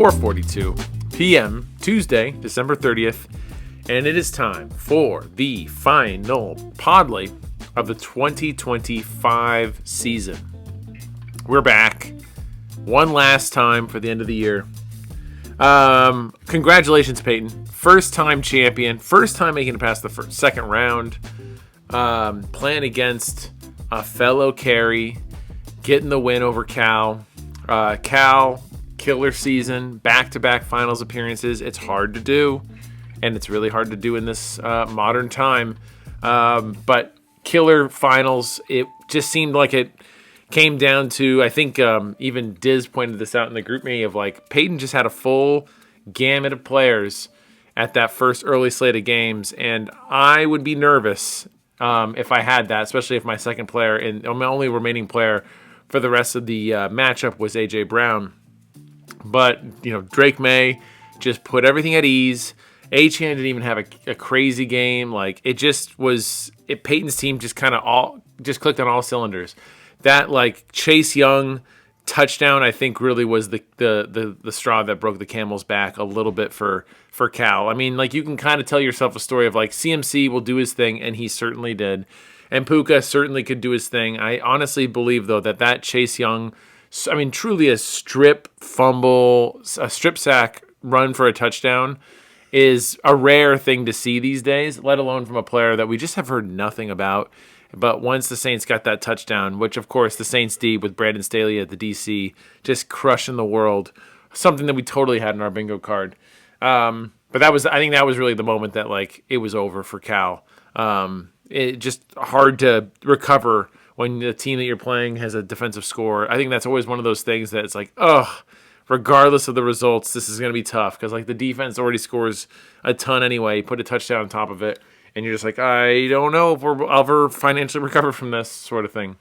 4:42 p.m. Tuesday, December 30th, and it is time for the final podlay of the 2025 season. We're back one last time for the end of the year. Congratulations, Peyton. First-time champion. First time making it past the second round. Playing against a fellow Carey. Getting the win over Cal. Cal, killer season. Back-to-back finals appearances. It's hard to do. And it's really hard to do in this modern time. But killer finals. It just seemed like it came down to, I think even Diz pointed this out in the group me of like Peyton just had a full gamut of players at that first early slate of games, and I would be nervous if I had that, especially if my second player and my only remaining player for the rest of the matchup was A.J. Brown. But, you know, Drake May just put everything at ease. Achane didn't even have a crazy game. Like, it just was, Peyton's team just kind of clicked on all cylinders. That, like, Chase Young touchdown, I think, really was the straw that broke the camel's back a little bit for Cal. I mean, like, you can kind of tell yourself a story of, like, CMC will do his thing, and he certainly did. And Puka certainly could do his thing. I honestly believe, though, that Chase Young, I mean, truly a strip fumble, a strip sack run for a touchdown is a rare thing to see these days, let alone from a player that we just have heard nothing about. But once the Saints got that touchdown, which, of course, the Saints D with Brandon Staley at the DC, just crushing the world, something that we totally had in our bingo card. But I think that was really the moment that, like, it was over for Cal. It just hard to recover when the team that you're playing has a defensive score. I think that's always one of those things that it's like, regardless of the results, this is going to be tough because, like, the defense already scores a ton anyway. Put a touchdown on top of it. And you're just like, I don't know if we'll ever financially recover from this sort of thing.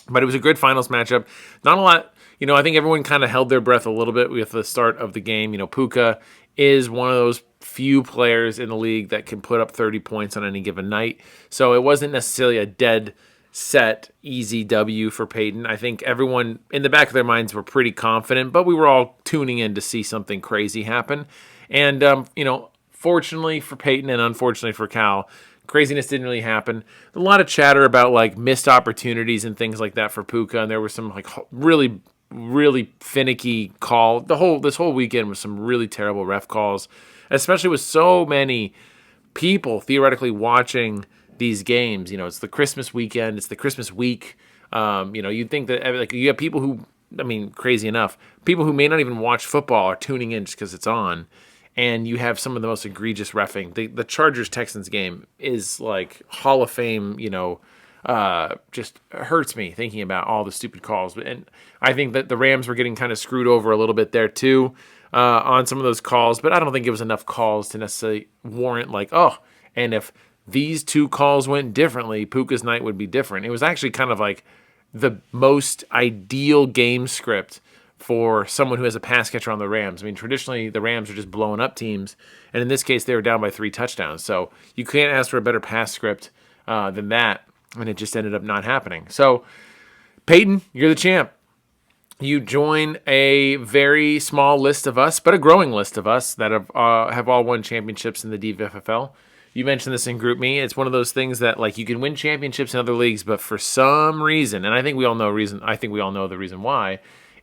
But it was a good finals matchup. Not a lot, I think everyone kind of held their breath a little bit with the start of the game. Puka is one of those few players in the league that can put up 30 points on any given night. So it wasn't necessarily a dead set, easy W for Peyton. I think everyone in the back of their minds were pretty confident, but we were all tuning in to see something crazy happen. And, fortunately for Peyton and unfortunately for Cal, craziness didn't really happen. A lot of chatter about, like, missed opportunities and things like that for Puka, and there were some, like, really, really finicky call. This whole weekend was some really terrible ref calls, especially with so many people theoretically watching these games. It's the Christmas weekend, it's the Christmas week. You'd think that, like, you have people who, crazy enough, people who may not even watch football are tuning in just because it's on. And you have some of the most egregious reffing. The Chargers-Texans game is like Hall of Fame, just hurts me thinking about all the stupid calls. And I think that the Rams were getting kind of screwed over a little bit there too on some of those calls. But I don't think it was enough calls to necessarily warrant and if these two calls went differently, Puka's night would be different. It was actually kind of like the most ideal game script for someone who has a pass catcher on the Rams. Traditionally, the Rams are just blowing up teams, and in this case, they were down by 3 touchdowns. So you can't ask for a better pass script than that, and it just ended up not happening. So, Peyton, you're the champ. You join a very small list of us, but a growing list of us that have all won championships in the DVFFL. You mentioned this in Group Me. It's one of those things that, like, you can win championships in other leagues, but for some reason, and I think we all know the reason why,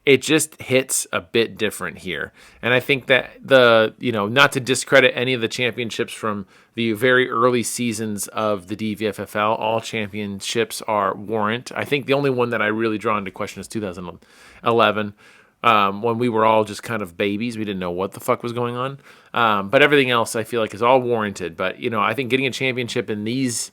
it just hits a bit different here. And I think that not to discredit any of the championships from the very early seasons of the DVFFL, all championships are warrant. I think the only one that I really draw into question is 2011, when we were all just kind of babies. We didn't know what the fuck was going on. But everything else I feel like is all warranted. But, I think getting a championship in these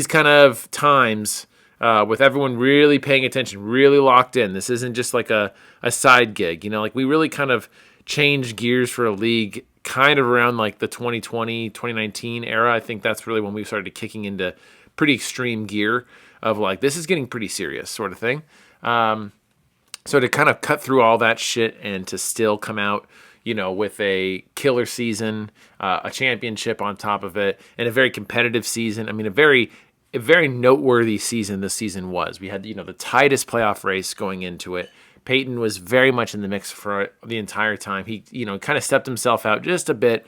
kind of times, with everyone really paying attention, really locked in. This isn't just like a side gig. We really kind of changed gears for a league kind of around like the 2020, 2019 era. I think that's really when we started kicking into pretty extreme gear of like, this is getting pretty serious sort of thing. So to kind of cut through all that shit and to still come out, with a killer season, a championship on top of it, and a very competitive season. A very noteworthy season this season was. We had, the tightest playoff race going into it. Peyton was very much in the mix for the entire time. He, kind of stepped himself out just a bit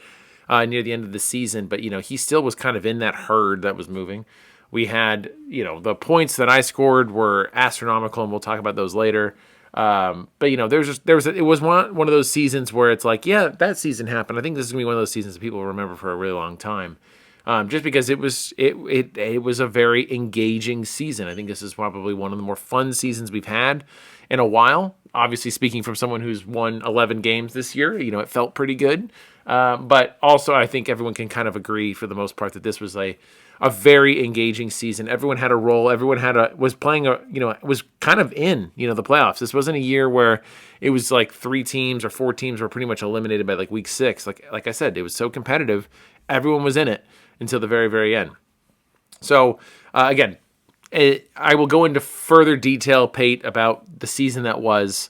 near the end of the season, but, he still was kind of in that herd that was moving. We had, the points that I scored were astronomical, and we'll talk about those later. But it was one of those seasons where it's like, yeah, that season happened. I think this is gonna be one of those seasons that people will remember for a really long time, just because it was a very engaging season. I think this is probably one of the more fun seasons we've had in a while. Obviously, speaking from someone who's won 11 games this year, it felt pretty good. But also, I think everyone can kind of agree for the most part that this was a very engaging season. Everyone had a role. Everyone was kind of in, the playoffs. This wasn't a year where it was like 3 teams or 4 teams were pretty much eliminated by like week 6. Like I said, it was so competitive. Everyone was in it until the very, very end. So again, I will go into further detail, Pate, about the season that was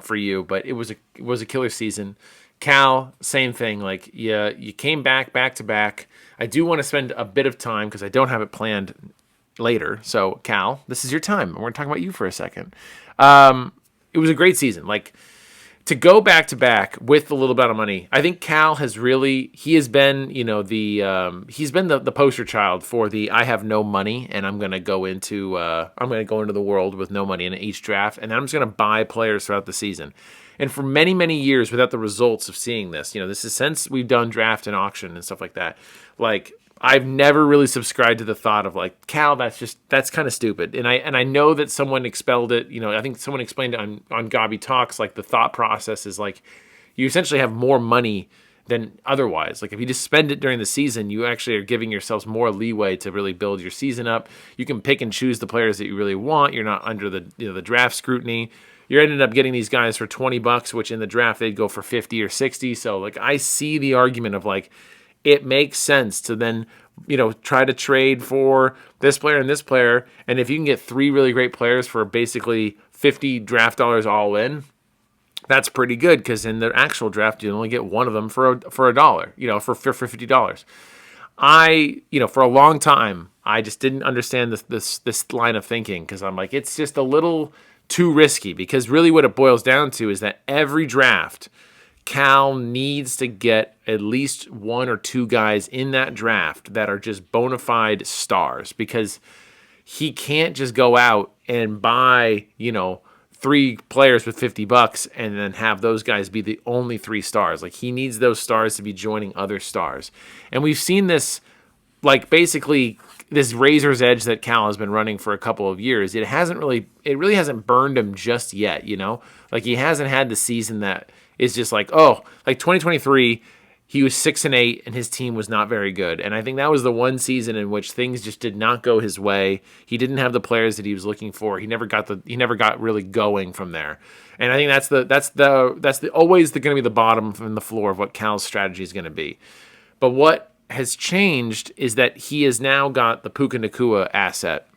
for you, but it was a killer season. Cal, same thing. Like, you came back to back. I do want to spend a bit of time because I don't have it planned later. So, Cal, this is your time. We're going to talk about you for a second. It was a great season. Like, to go back to back with a little bit of money, I think Cal has been, he's been the poster child for the I have no money and I'm going to go into the world with no money in each draft, and then I'm just going to buy players throughout the season. And for many, many years without the results of seeing this, this is since we've done draft and auction and stuff like that. Like, I've never really subscribed to the thought of like, Cal, that's kind of stupid. And I know that someone expelled it. I think someone explained it on Gabi Talks, like the thought process is like, you essentially have more money than otherwise. Like, if you just spend it during the season, you actually are giving yourselves more leeway to really build your season up. You can pick and choose the players that you really want. You're not under the draft scrutiny. You're ended up getting these guys for $20, which in the draft they'd go for 50 or 60. So like, I see the argument of like, it makes sense to then, try to trade for this player and this player. And if you can get 3 really great players for basically 50 draft dollars all in, that's pretty good, because in the actual draft you only get one of them for a dollar, for $50. For a long time I just didn't understand this line of thinking, because I'm like, it's just a little too risky, because really what it boils down to is that every draft, Cal needs to get at least 1 or 2 guys in that draft that are just bona fide stars, because he can't just go out and buy, 3 players with $50 and then have those guys be the only 3 stars. Like, he needs those stars to be joining other stars. And we've seen this, like, basically this razor's edge that Cal has been running for a couple of years. It really hasn't burned him just yet, Like, he hasn't had the season that is just like, oh, like 2023, he was 6-8 and his team was not very good. And I think that was the one season in which things just did not go his way. He didn't have the players that he was looking for. He never got really going from there. And I think that's always going to be the bottom and the floor of what Cal's strategy is going to be. But what has changed is that he has now got the Puka Nacua asset,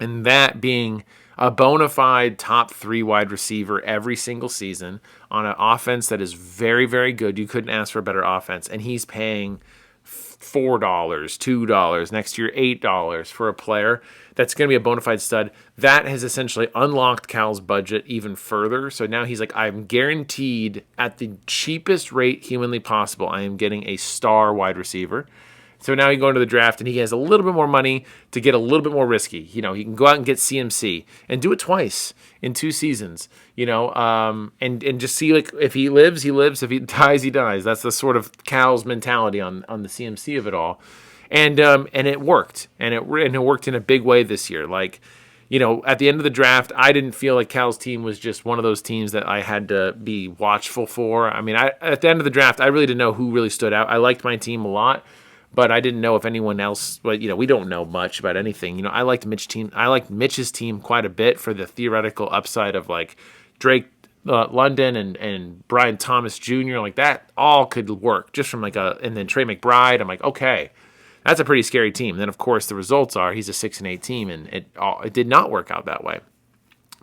and that being a bona fide top 3 wide receiver every single season on an offense that is very, very good. You couldn't ask for a better offense. And he's paying $4, $2, next year $8 for a player that's going to be a bona fide stud. That has essentially unlocked Cal's budget even further. So now he's like, I'm guaranteed at the cheapest rate humanly possible, I am getting a star wide receiver. So now he can go into the draft and he has a little bit more money to get a little bit more risky. He can go out and get CMC and do it twice in 2 seasons, and just see, like, if he lives, he lives. If he dies, he dies. That's the sort of Cal's mentality on the CMC of it all. And it worked. And it worked in a big way this year. Like, at the end of the draft, I didn't feel like Cal's team was just one of those teams that I had to be watchful for. I mean, at the end of the draft, I really didn't know who really stood out. I liked my team a lot, but I didn't know if anyone else. But we don't know much about anything. I liked Mitch's team quite a bit for the theoretical upside of like Drake London and Brian Thomas Jr. Like, that all could work just from and then Trey McBride. I'm like, okay, that's a pretty scary team. And then of course the results are he's a 6-8 team, and it did not work out that way.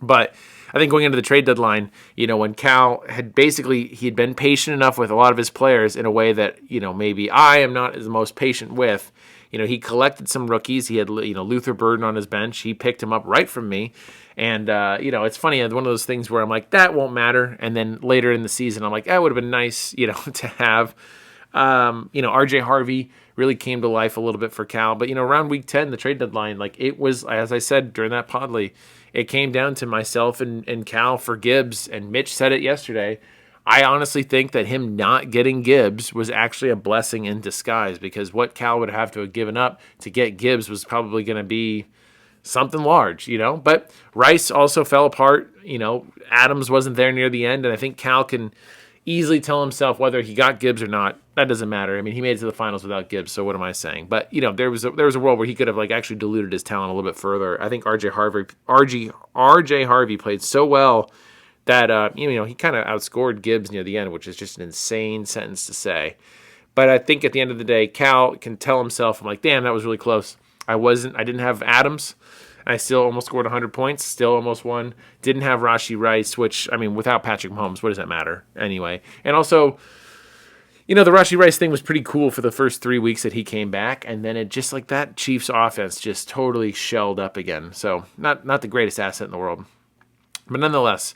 But I think going into the trade deadline, when Cal had he'd been patient enough with a lot of his players in a way that, maybe I am not as most patient with. He collected some rookies. He had, Luther Burden on his bench. He picked him up right from me. And, it's funny. One of those things where I'm like, that won't matter. And then later in the season, I'm like, that would have been nice, to have. RJ Harvey really came to life a little bit for Cal. But, around week 10, the trade deadline, like it was, as I said during that Podly, it came down to myself and Cal for Gibbs. And Mitch said it yesterday. I honestly think that him not getting Gibbs was actually a blessing in disguise, because what Cal would have to have given up to get Gibbs was probably going to be something large, But Rice also fell apart. Adams wasn't there near the end, and I think Cal can easily tell himself whether he got Gibbs or not. That doesn't matter. I mean, he made it to the finals without Gibbs, so what am I saying? But there was a world where he could have actually diluted his talent a little bit further. I think RJ Harvey played so well that he kind of outscored Gibbs near the end, which is just an insane sentence to say. But I think at the end of the day, Cal can tell himself, I'm like, damn, that was really close. I didn't have Adams. I still almost scored 100 points, still almost won. Didn't have Rashee Rice, which, without Patrick Mahomes, what does that matter anyway? And also, the Rashee Rice thing was pretty cool for the first 3 weeks that he came back, and then it just that Chiefs offense just totally shelled up again. So not the greatest asset in the world. But nonetheless,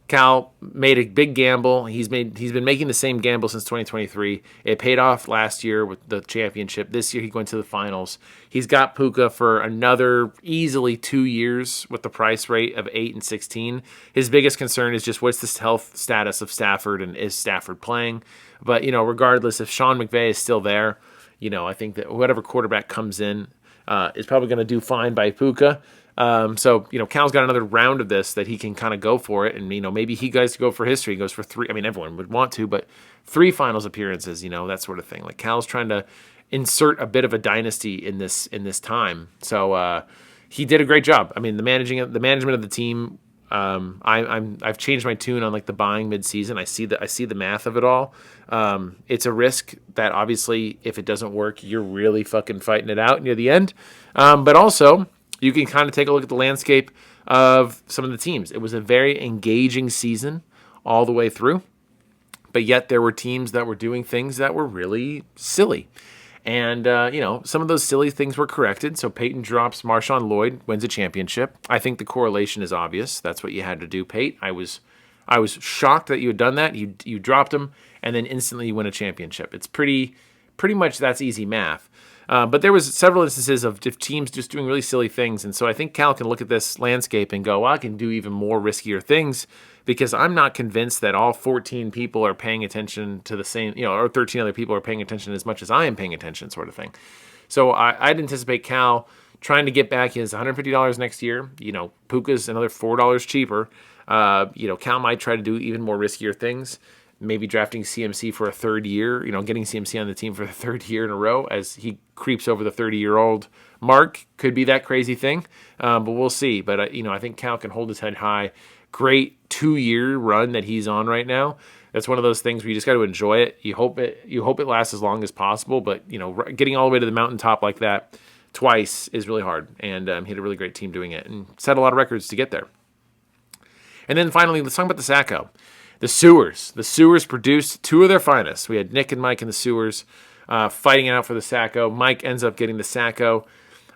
Cal made a big gamble. He's been making the same gamble since 2023. It paid off last year with the championship. This year he went to the finals. He's got Puka for another easily 2 years with the price rate of 8 and 16. His biggest concern is just what's the health status of Stafford, and is Stafford playing? But regardless, if Sean McVay is still there, I think that whatever quarterback comes in is probably going to do fine by Puka. So Cal's got another round of this that he can kind of go for it, and maybe he goes to go for history. He goes for 3. Everyone would want to, but 3 finals appearances, that sort of thing. Like Cal's trying to insert a bit of a dynasty in this time. So he did a great job. The management of the team. I've changed my tune on the buying midseason. I see the math of it all. It's a risk that obviously if it doesn't work, you're really fucking fighting it out near the end. But also, you can kind of take a look at the landscape of some of the teams. It was a very engaging season all the way through, but yet there were teams that were doing things that were really silly. And, some of those silly things were corrected. So Peyton drops Marshawn Lloyd, wins a championship. I think the correlation is obvious. That's what you had to do, Pate. I was shocked that you had done that. You dropped him, and then instantly you win a championship. It's pretty much that's easy math. But there was several instances of teams just doing really silly things. And so I think Cal can look at this landscape and go, well, I can do even more riskier things, because I'm not convinced that all 14 people are paying attention to the same, or 13 other people are paying attention as much as I am paying attention, sort of thing. So I'd anticipate Cal trying to get back his $150 next year. Puka's another $4 cheaper. Cal might try to do even more riskier things. Maybe drafting CMC for a third year, getting CMC on the team for the third year in a row as he creeps over the 30-year-old mark could be that crazy thing. But we'll see. But, I think Cal can hold his head high. Great 2-year run that he's on right now. That's one of those things where you just got to enjoy it. You hope it lasts as long as possible. But, getting all the way to the mountaintop like that twice is really hard. And he had a really great team doing it and set a lot of records to get there. And then finally, let's talk about the Sacco. The Sewers produced 2 of their finest. We had Nick and Mike in the Sewers fighting it out for the Sacco. Mike ends up getting the Sacco.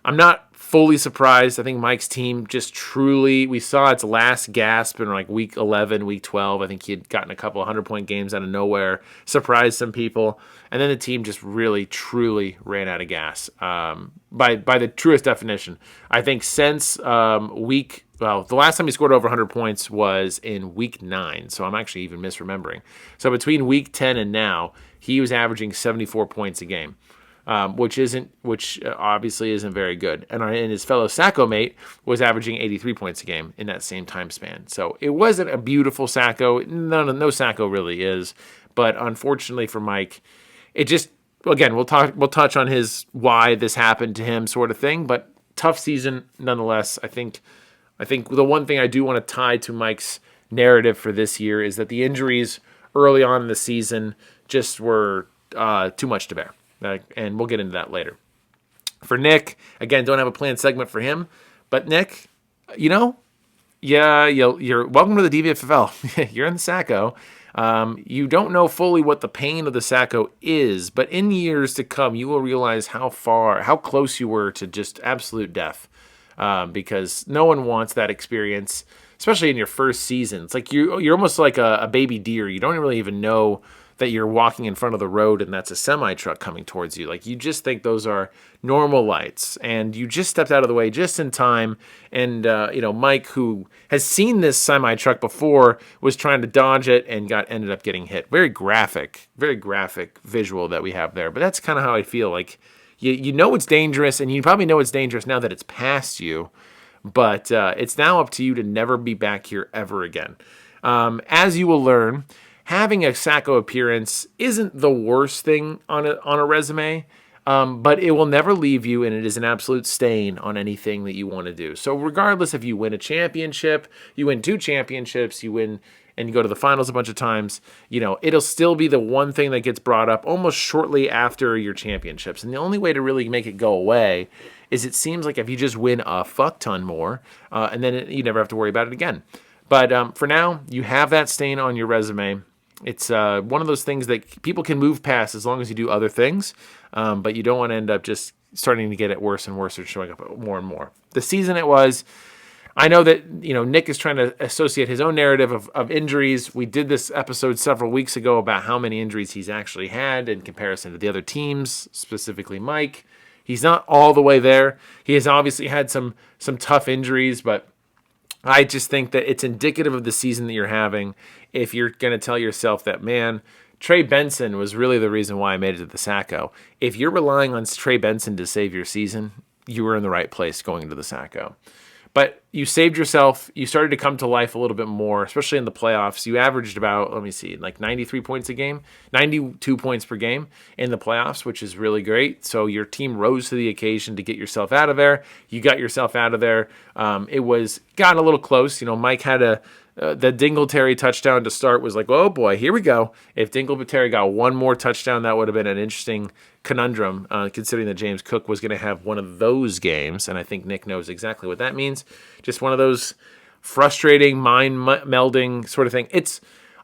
I'm not fully surprised. I think Mike's team just truly, we saw its last gasp in week 11, week 12. I think he had gotten a couple 100-point games out of nowhere, surprised some people. And then the team just really, truly ran out of gas by the truest definition. I think since the last time he scored over 100 points was in week 9, so I'm actually even misremembering. So between week 10 and now, he was averaging 74 points a game, which obviously isn't very good. And his fellow Sacco mate was averaging 83 points a game in that same time span. So it wasn't a beautiful Sacco. No Sacco really is. But unfortunately for Mike, it just, again, we'll touch on his why this happened to him sort of thing. But tough season nonetheless. I think the one thing I do want to tie to Mike's narrative for this year is that the injuries early on in the season just were too much to bear. And we'll get into that later. For Nick, again, don't have a planned segment for him. But Nick, you're welcome to the DVFL. You're in the Sacco. You don't know fully what the pain of the Sacco is, but in years to come, you will realize how close you were to just absolute death. Because no one wants that experience, especially in your first season. It's like you're almost like a baby deer. You don't really even know that you're walking in front of the road and that's a semi truck coming towards you. Like you just think those are normal lights, and you just stepped out of the way just in time. And Mike, who has seen this semi truck before, was trying to dodge it and ended up getting hit. Very graphic visual that we have there. But that's kind of how I feel. Like you know it's dangerous, and you probably know it's dangerous now that it's past you. But it's now up to you to never be back here ever again. As you will learn, having a Sacco appearance isn't the worst thing on a resume, but it will never leave you, and it is an absolute stain on anything that you want to do. So regardless if you win a championship, you win 2 championships, you win and you go to the finals a bunch of times, it'll still be the one thing that gets brought up almost shortly after your championships. And the only way to really make it go away is it seems like if you just win a fuck ton more, and then you never have to worry about it again. But for now, you have that stain on your resume. It's one of those things that people can move past as long as you do other things, but you don't want to end up just starting to get it worse and worse or showing up more and more. The season it was, I know that Nick is trying to associate his own narrative of injuries. We did this episode several weeks ago about how many injuries he's actually had in comparison to the other teams, specifically Mike. He's not all the way there. He has obviously had some tough injuries, but I just think that it's indicative of the season that you're having if you're going to tell yourself that, man, Trey Benson was really the reason why I made it to the Sacco. If you're relying on Trey Benson to save your season, you were in the right place going into the Sacco. But you saved yourself. You started to come to life a little bit more, especially in the playoffs. You averaged about, 93 points a game, 92 points per game in the playoffs, which is really great. So your team rose to the occasion to get yourself out of there. You got yourself out of there. It got a little close. Mike had the Dingletary touchdown to start was like, oh boy, here we go. If Dingletary got one more touchdown, that would have been an interesting conundrum, considering that James Cook was going to have one of those games, and I think Nick knows exactly what that means. Just one of those frustrating, mind-melding sort of thing.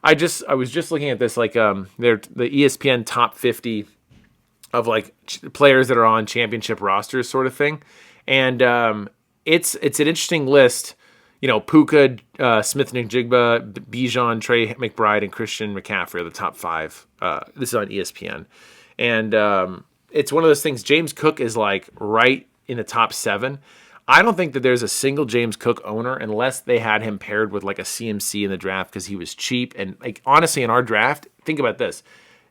I was just looking at this, like the ESPN top 50 of like players that are on championship rosters, sort of thing, and it's an interesting list. Puka, Smith-Njigba, Bijan, Trey McBride, and Christian McCaffrey are the top 5. This is on ESPN. And it's one of those things. James Cook is like right in the top 7. I don't think that there's a single James Cook owner unless they had him paired with like a CMC in the draft because he was cheap. And like honestly, in our draft, think about this.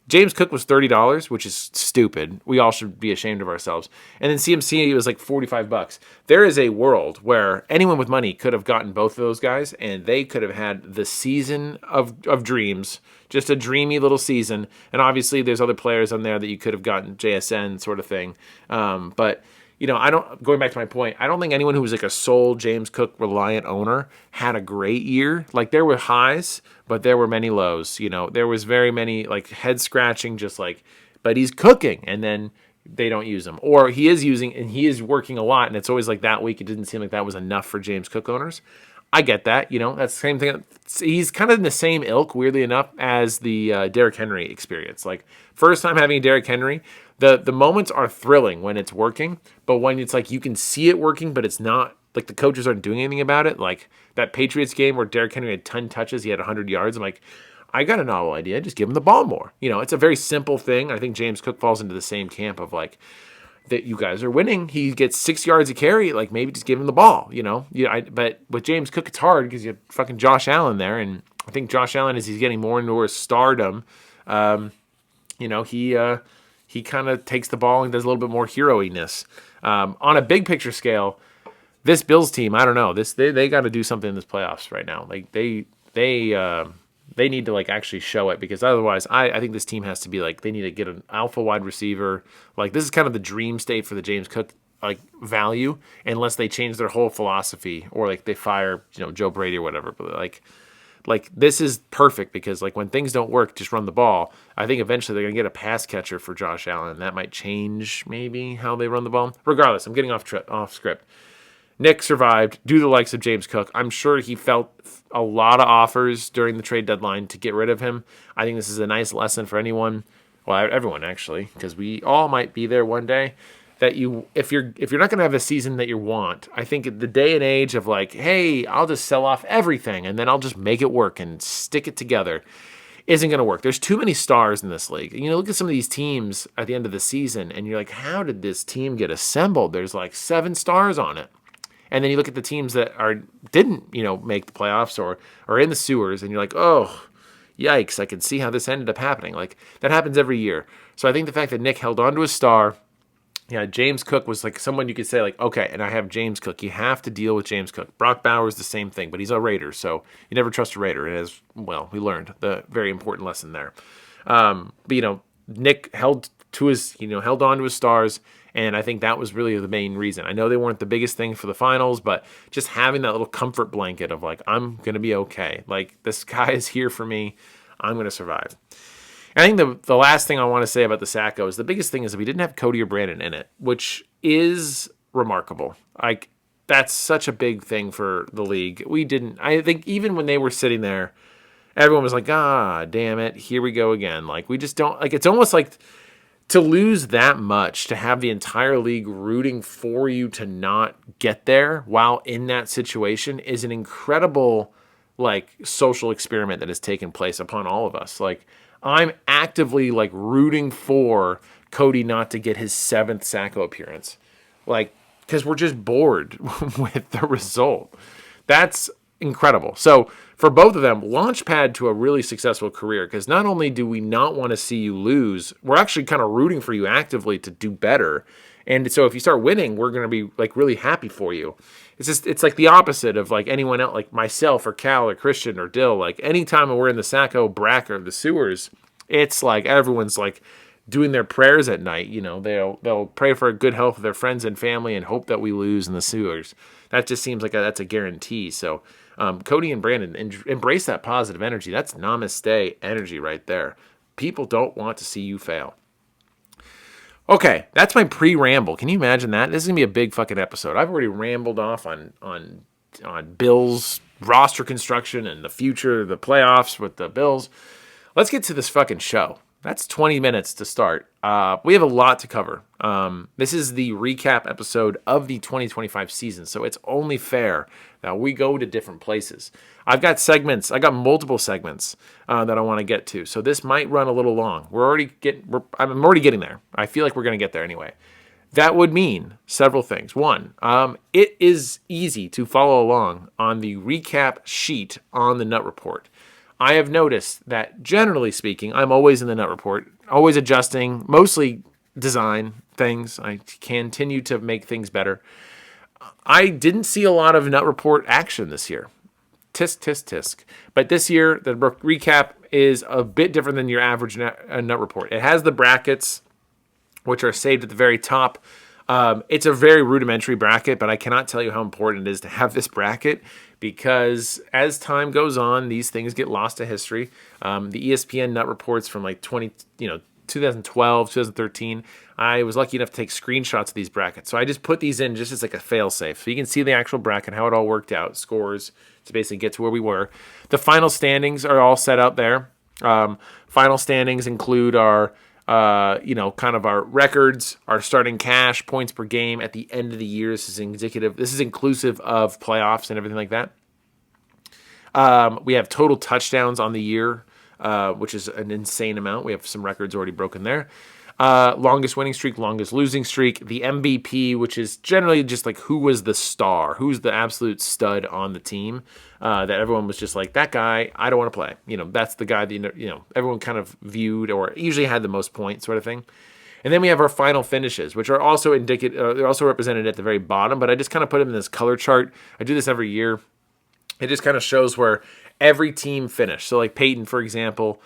James Cook was $30, which is stupid. We all should be ashamed of ourselves. And then CMC was like $45. There is a world where anyone with money could have gotten both of those guys, and they could have had the season of dreams, just a dreamy little season. And obviously, there's other players on there that you could have gotten, JSN sort of thing. But going back to my point, I don't think anyone who was like a sole James Cook reliant owner had a great year. Like there were highs, but there were many lows. There was very many like head scratching, just like, but he's cooking, and then they don't use him, or he is using and he is working a lot, and it's always like that week. It didn't seem like that was enough for James Cook owners. I get that. That's the same thing. He's kind of in the same ilk, weirdly enough, as the Derrick Henry experience. Like first time having Derrick Henry. The moments are thrilling when it's working, but when it's like you can see it working, but it's not like the coaches aren't doing anything about it. Like that Patriots game where Derrick Henry had 10 touches, he had 100 yards. I'm like, I got a novel idea. Just give him the ball more. It's a very simple thing. I think James Cook falls into the same camp of like that you guys are winning. He gets 6 yards a carry. Like maybe just give him the ball. But with James Cook, it's hard because you have fucking Josh Allen there, and I think Josh Allen, as he's getting more and more stardom, he kind of takes the ball and does a little bit more hero-iness. On a big picture scale, this Bills team, I don't know. They got to do something in this playoffs right now. Like they need to like actually show it, because otherwise, I think this team has to be like, they need to get an alpha wide receiver. Like this is kind of the dream state for the James Cook like value, unless they change their whole philosophy or like they fire Joe Brady or whatever. But like this is perfect, because like when things don't work, just run the ball. I think eventually they're going to get a pass catcher for Josh Allen. That might change maybe how they run the ball. Regardless, I'm getting off script. Nick survived due to the likes of James Cook. I'm sure he felt a lot of offers during the trade deadline to get rid of him. I think this is a nice lesson for anyone, well, everyone actually, because we all might be there one day. That if you're not going to have a season that you want, I think the day and age of like, hey, I'll just sell off everything and then I'll just make it work and stick it together isn't going to work. There's too many stars in this league. You know, look at some of these teams at the end of the season and you're like, how did this team get assembled? There's like 7 stars on it. And then you look at the teams that didn't make the playoffs or are in the sewers and you're like, oh, yikes, I can see how this ended up happening. Like that happens every year. So I think the fact that Nick held on to his star, James Cook was like someone you could say like, okay, and I have James Cook. You have to deal with James Cook. Brock Bowers the same thing, but he's a Raider, so you never trust a Raider. And as well, we learned the very important lesson there. But Nick held on to his stars, and I think that was really the main reason. I know they weren't the biggest thing for the finals, but just having that little comfort blanket of like, I'm gonna be okay. Like this guy is here for me. I'm gonna survive. I think the last thing I want to say about the Sacco is the biggest thing is that we didn't have Cody or Brandon in it, which is remarkable. Like that's such a big thing for the league. We didn't. I think even when they were sitting there, everyone was like, "Ah, damn it, here we go again." Like we just don't like. It's almost like to lose that much, to have the entire league rooting for you to not get there while in that situation is an incredible like social experiment that has taken place upon all of us. Like. I'm actively like rooting for Cody not to get his 7th Sacco appearance. Like, because we're just bored with the result. That's incredible. So for both of them, launchpad to a really successful career, because not only do we not want to see you lose, we're actually kind of rooting for you actively to do better. And so if you start winning, we're going to be like really happy for you. It's like the opposite of like anyone else, like myself or Cal or Christian or Dill. Like anytime we're in the Sacco bracket or the sewers, it's like everyone's like doing their prayers at night. They'll pray for a good health of their friends and family and hope that we lose in the sewers. That just seems like that's a guarantee. So Cody and Brandon, embrace that positive energy. That's namaste energy right there. People don't want to see you fail. Okay, that's my pre-ramble. Can you imagine that? This is going to be a big fucking episode. I've already rambled off on Bills roster construction and the future, the playoffs with the Bills. Let's get to this fucking show. That's 20 minutes to start. We have a lot to cover. This is the recap episode of the 2025 season, so it's only fair that we go to different places. I've got segments. I got multiple segments that I want to get to, so this might run a little long. I'm already getting there. I feel like we're going to get there anyway. That would mean several things. One, it is easy to follow along on the recap sheet on the Nut Report. I have noticed that, generally speaking, I'm always in the Nut Report, always adjusting, mostly design things. I continue to make things better. I didn't see a lot of Nut Report action this year. Tisk, tisk, tisk. But this year, the recap is a bit different than your average Nut Report. It has the brackets, which are saved at the very top. It's a very rudimentary bracket, but I cannot tell you how important it is to have this bracket, because as time goes on, these things get lost to history. The ESPN Nut Reports from like 2012, 2013, I was lucky enough to take screenshots of these brackets. So I just put these in just as like a fail-safe. So you can see the actual bracket, how it all worked out, scores to basically get to where we were. The final standings are all set out there. Final standings include our kind of our records, our starting cash, points per game at the end of the year. This is indicative. This is inclusive of playoffs and everything like that. We have total touchdowns on the year, which is an insane amount. We have some records already broken there. Longest winning streak, longest losing streak, the MVP, which is generally just like who was the star, who's the absolute stud on the team, that everyone was just like, that guy, I don't want to play. That's the guy that, everyone kind of viewed or usually had the most points sort of thing. And then we have our final finishes, which are also indicative. They're also represented at the very bottom, but I just kind of put them in this color chart. I do this every year. It just kind of shows where every team finished. So like Peyton, for example,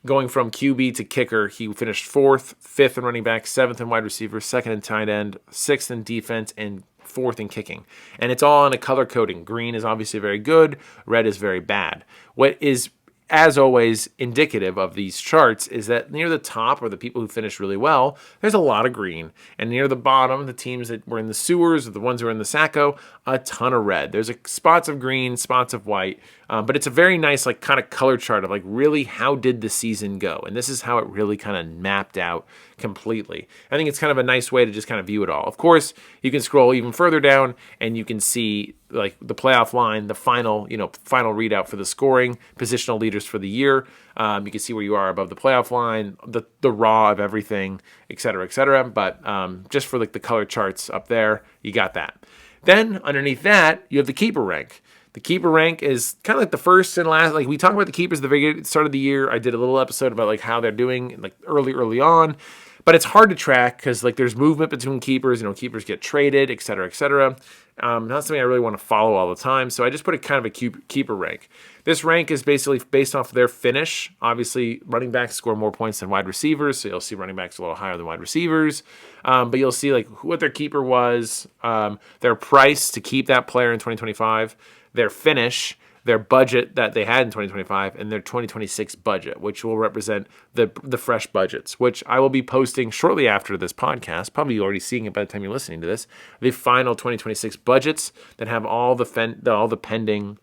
going from QB to kicker, he finished 4th, 5th in running back, 7th in wide receiver, 2nd in tight end, 6th in defense, and 4th in kicking. And it's all in a color coding. Green is obviously very good. Red is very bad. What is as always, indicative of these charts is that near the top are the people who finished really well. There's a lot of green. And near the bottom, the teams that were in the sewers, or the ones who were in the Sacco, a ton of red. There's spots of green, spots of white. But it's a very nice like kind of color chart of like really how did the season go. And this is how it really kind of mapped out completely. I think it's kind of a nice way to just kind of view it all. Of course, you can scroll even further down and you can see like the playoff line, the final readout for the scoring, positional leaders for the year. You can see where you are above the playoff line, the raw of everything, et cetera, et cetera. But just for like the color charts up there, you got that. Then underneath that, you have the keeper rank. The keeper rank is kind of like the first and last. Like we talk about the keepers at the very start of the year. I did a little episode about like how they're doing like early on. But it's hard to track because like there's movement between keepers. Keepers get traded, et cetera, et cetera. Not something I really want to follow all the time. So I just put a kind of a keeper rank. This rank is basically based off their finish. Obviously, running backs score more points than wide receivers. So you'll see running backs a little higher than wide receivers. But you'll see like what their keeper was, their price to keep that player in 2025, their finish, their budget that they had in 2025, and their 2026 budget, which will represent the fresh budgets, which I will be posting shortly after this podcast. Probably already seeing it by the time you're listening to this. The final 2026 budgets that have all the pending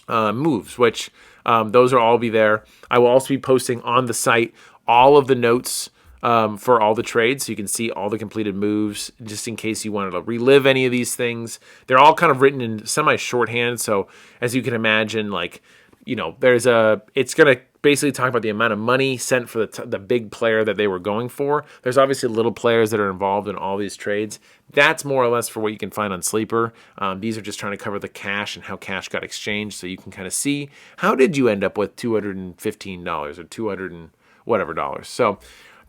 moves, which those will all be there. I will also be posting on the site all of the notes for all the trades, so you can see all the completed moves, just in case you wanted to relive any of these things. They're all kind of written in semi-shorthand, so as you can imagine, like, it's going to basically talk about the amount of money sent for the big player that they were going for. There's obviously little players that are involved in all these trades. That's more or less for what you can find on Sleeper. These are just trying to cover the cash and how cash got exchanged, so you can kind of see how did you end up with $215 or 200 and whatever dollars. So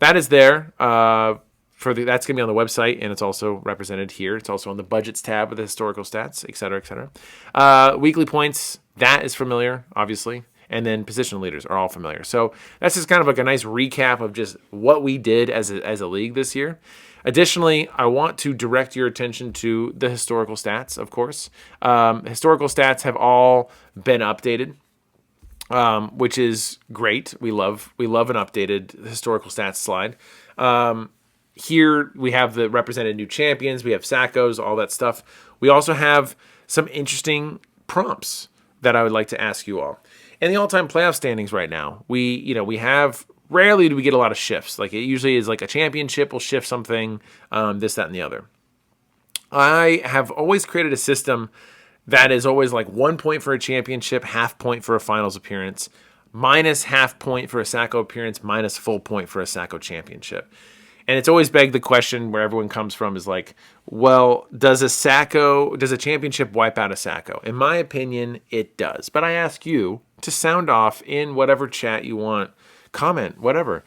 that is there. That's going to be on the website, and it's also represented here. It's also on the budgets tab with the historical stats, et cetera, et cetera. Weekly points, that is familiar, obviously. And then position leaders are all familiar. So that's just kind of like a nice recap of just what we did as a league this year. Additionally, I want to direct your attention to the historical stats, of course. Historical stats have all been updated. Which is great. We love an updated historical stats slide. Here we have the represented new champions. We have Sackos, all that stuff. We also have some interesting prompts that I would like to ask you all. In the all-time playoff standings right now, we have rarely do we get a lot of shifts. Like it usually is like a championship will shift something, this, that, and the other. I have always created a system that is always like 1 point for a championship, half point for a finals appearance, minus half point for a Sacco appearance, minus full point for a Sacco championship. And it's always begged the question where everyone comes from is like, well, does a championship wipe out a Sacco? In my opinion, it does. But I ask you to sound off in whatever chat you want, comment, whatever,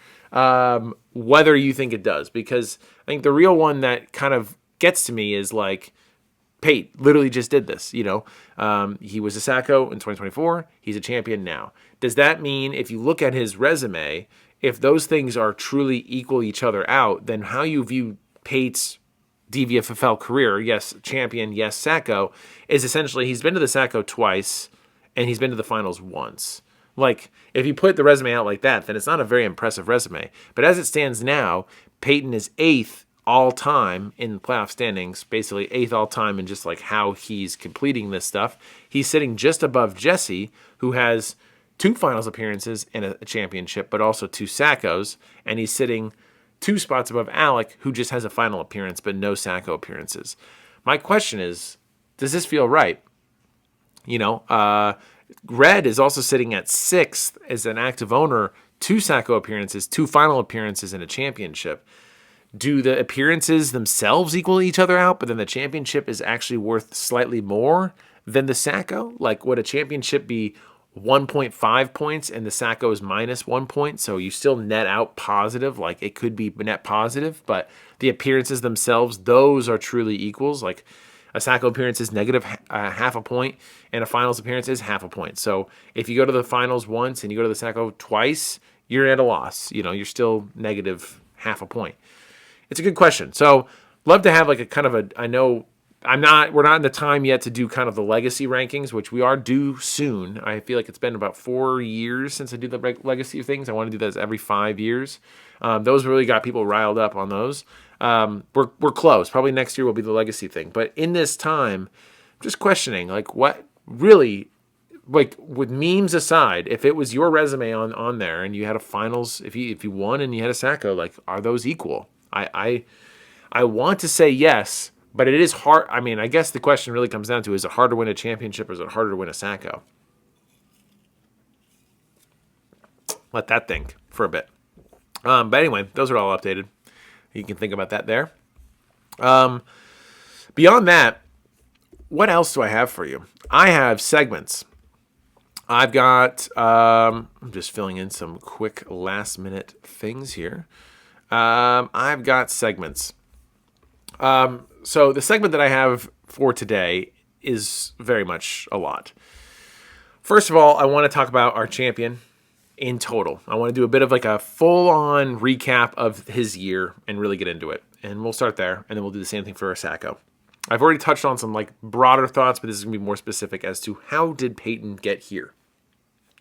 whether you think it does. Because I think the real one that kind of gets to me is like, Pate literally just did this, He was a Sacco in 2024. He's a champion now. Does that mean if you look at his resume, if those things are truly equal each other out, then how you view Pate's DVFFL career, yes, champion, yes, Sacco, is essentially he's been to the Sacco twice and he's been to the finals once. Like, if you put the resume out like that, then it's not a very impressive resume. But as it stands now, Peyton is 8th all-time in playoff standings, basically 8th all-time in just like how he's completing this stuff. He's sitting just above Jesse, who has 2 finals appearances and a championship, but also 2 Saccos, and he's sitting 2 spots above Alec, who just has a final appearance but no Sacco appearances. My question is, does this feel right? Red is also sitting at 6th as an active owner, 2 Sacco appearances, 2 final appearances, and a championship. Do the appearances themselves equal each other out, but then the championship is actually worth slightly more than the Sacco? Like, would a championship be 1.5 points and the Sacco is minus 1 point? So you still net out positive, like it could be net positive, but the appearances themselves, those are truly equals. Like a Sacco appearance is negative half a point and a finals appearance is half a point. So if you go to the finals once and you go to the Sacco twice, you're at a loss. You're still negative half a point. It's a good question. So love to have like a kind of I know We're not in the time yet to do kind of the legacy rankings, which we are due soon. I feel like it's been about 4 years since I do the legacy things. I want to do those every 5 years. Those really got people riled up on those. We're close. Probably next year will be the legacy thing. But in this time, I'm just questioning, like, what really, like, with memes aside, if it was your resume on there and you had a finals, if you won and you had a Sacco, like, are those equal? I want to say yes. But it is hard. I mean, I guess the question really comes down to, is it harder to win a championship or is it harder to win a Sacco? Let that think for a bit. But anyway, those are all updated. You can think about that there. Beyond that, what else do I have for you? I have segments. I've got, I'm just filling in some quick last minute things here. I've got segments. So the segment that I have for today is very much a lot. First of all, I want to talk about our champion in total. I want to do a bit of like a full-on recap of his year and really get into it. And we'll start there, and then we'll do the same thing for our Sacco. I've already touched on some like broader thoughts, but this is going to be more specific as to how did Peyton get here.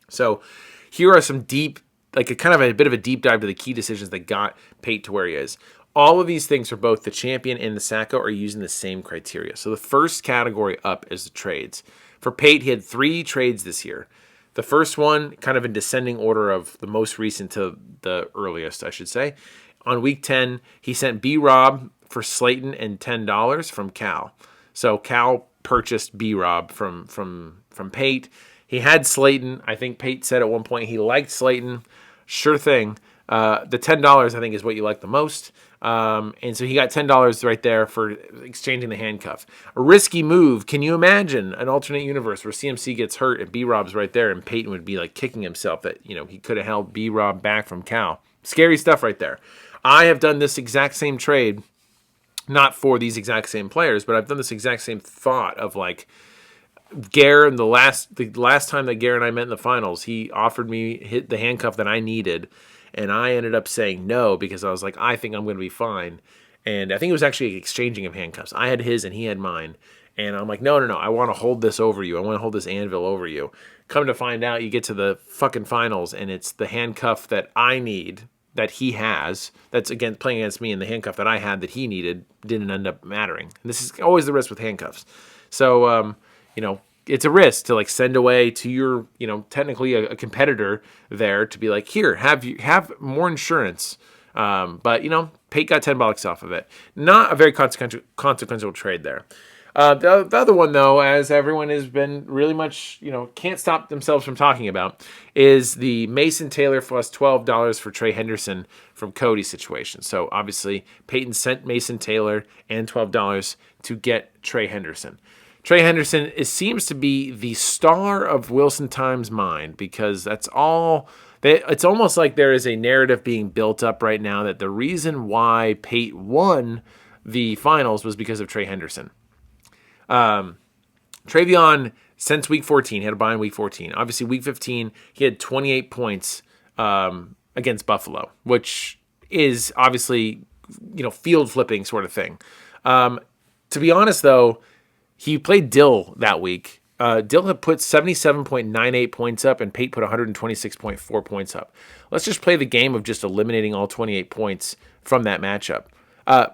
So here are some deep, like a kind of a bit of a deep dive to the key decisions that got Peyton to where he is. All of these things for both the champion and the Sacco are using the same criteria. So the first category up is the trades. For Pate, he had 3 trades this year. The first one, kind of in descending order of the most recent to the earliest, I should say. On week 10, he sent B-Rob for Slayton and $10 from Cal. So Cal purchased B-Rob from Pate. He had Slayton. I think Pate said at one point he liked Slayton. Sure thing. The $10, I think, is what you like the most. And so he got $10 right there for exchanging the handcuff. A risky move. Can you imagine an alternate universe where CMC gets hurt and B-Rob's right there and Peyton would be like kicking himself that, you know, he could have held B-Rob back from Cal. Scary stuff right there. I have done this exact same trade, not for these exact same players, but I've done this exact same thought of like Gare, the last time that Gare and I met in the finals, he offered me the handcuff that I needed. And I ended up saying no because I was like, I think I'm going to be fine. And I think it was actually exchanging of handcuffs. I had his and he had mine. And I'm like, no. I want to hold this over you. I want to hold this anvil over you. Come to find out, you get to the fucking finals and it's the handcuff that I need that he has. That's again playing against me, and the handcuff that I had that he needed didn't end up mattering. And this is always the risk with handcuffs. So, it's a risk to like send away to your, technically a competitor there to be like, here, have more insurance. But Pate got $10 off of it. Not a very consequential trade there. The other one, though, as everyone has been really much, can't stop themselves from talking about, is the Mason Taylor plus $12 for Trey Henderson from Cody situation. So obviously Peyton sent Mason Taylor and $12 to get Trey Henderson. Trey Henderson seems to be the star of Wilson Time's mind because that's all. It's almost like there is a narrative being built up right now that the reason why Pate won the finals was because of Trey Henderson. Travion, since week 14, he had a bye in week 14. Obviously, week 15, he had 28 points against Buffalo, which is obviously, field flipping sort of thing. To be honest, though, he played Dill that week. Dill had put 77.98 points up, and Pate put 126.4 points up. Let's just play the game of just eliminating all 28 points from that matchup.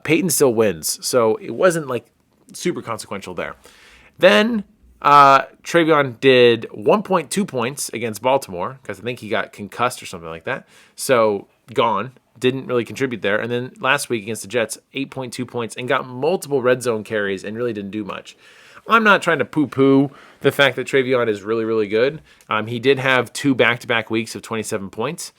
Peyton still wins, so it wasn't like super consequential there. Then Travion did 1.2 points against Baltimore because I think he got concussed or something like that. So gone. Didn't really contribute there. And then last week against the Jets, 8.2 points and got multiple red zone carries and really didn't do much. I'm not trying to poo-poo the fact that Travion is really, really good. He did have 2 back-to-back weeks of 27 points.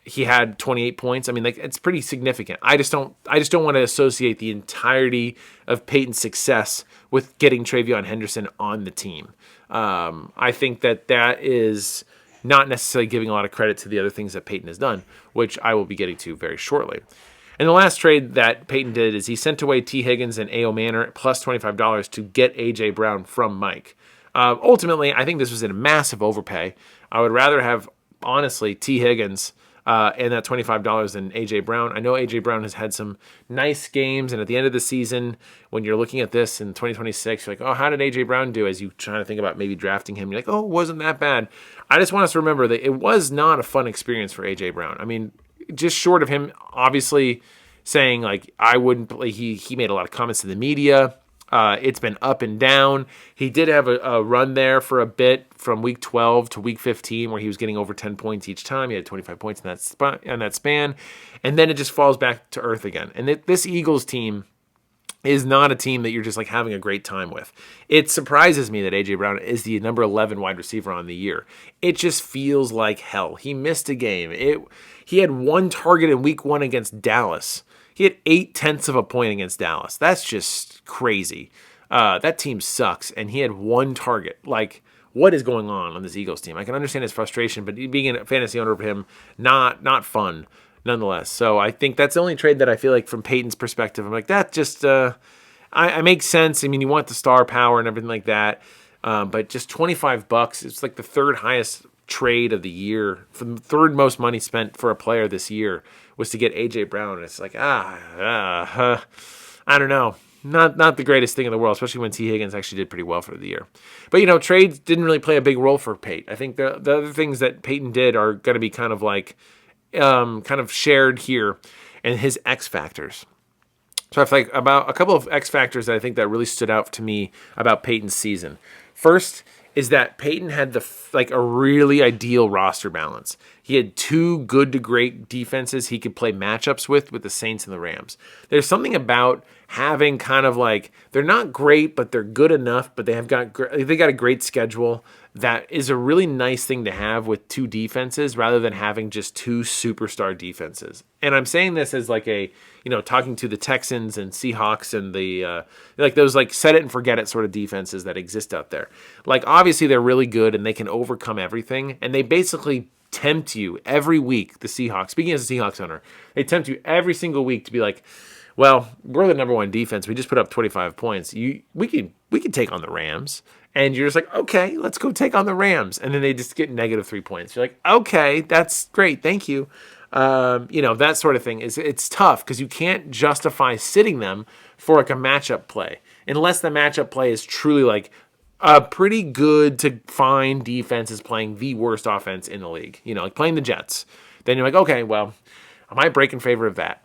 He had 28 points. I mean, like, it's pretty significant. I just don't want to associate the entirety of Peyton's success with getting Travion Henderson on the team. I think that is not necessarily giving a lot of credit to the other things that Peyton has done, which I will be getting to very shortly. And the last trade that Peyton did is he sent away T. Higgins and A.O. Manor plus $25 to get A.J. Brown from Mike. Ultimately, I think this was a massive overpay. I would rather have, honestly, T. Higgins and that $25 in A.J. Brown. I know A.J. Brown has had some nice games, and at the end of the season, when you're looking at this in 2026, you're like, oh, how did A.J. Brown do? As you try to think about maybe drafting him, you're like, oh, it wasn't that bad. I just want us to remember that it was not a fun experience for A.J. Brown. I mean, just short of him obviously saying, like, I wouldn't play, he made a lot of comments to the media. It's been up and down. He did have a run there for a bit from week 12 to week 15 where he was getting over 10 points each time. He had 25 points in that span. And then it just falls back to earth again. And this Eagles team is not a team that you're just like having a great time with. It surprises me that A.J. Brown is the number 11 wide receiver on the year. It just feels like hell. He missed a game. He had one target in week 1 against Dallas. He had 0.8 of a point against Dallas. That's just crazy. That team sucks, and he had one target. Like, what is going on this Eagles team? I can understand his frustration, but being a fantasy owner of him, not fun nonetheless. So I think that's the only trade that I feel like from Peyton's perspective, I'm like, that just I makes sense. I mean, you want the star power and everything like that, but just $25, it's like the third highest trade of the year, from the third most money spent for a player this year was to get A.J. Brown. And it's like, I don't know. Not the greatest thing in the world, especially when T. Higgins actually did pretty well for the year. But, trades didn't really play a big role for Peyton. I think the other things that Peyton did are going to be kind of like kind of shared here, and his X factors. So I feel like about a couple of X factors that I think that really stood out to me about Peyton's season. First is that Peyton had a really ideal roster balance. He had 2 good to great defenses he could play matchups with the Saints and the Rams. There's something about having kind of like, they're not great, but they're good enough, but they got a great schedule. That is a really nice thing to have with 2 defenses rather than having just 2 superstar defenses. And I'm saying this as like talking to the Texans and Seahawks and the like those like set it and forget it sort of defenses that exist out there. Like, obviously they're really good and they can overcome everything, and they basically tempt you every week. The Seahawks, speaking as a Seahawks owner, they tempt you every single week to be like, well, we're the number 1 defense. We just put up 25 points. We can take on the Rams. And you're just like, okay, let's go take on the Rams. And then they just get negative 3 points. You're like, okay, that's great. Thank you. That sort of thing it's tough because you can't justify sitting them for like a matchup play unless the matchup play is truly like a pretty good to fine defense is playing the worst offense in the league, like playing the Jets. Then you're like, okay, well, I might break in favor of that.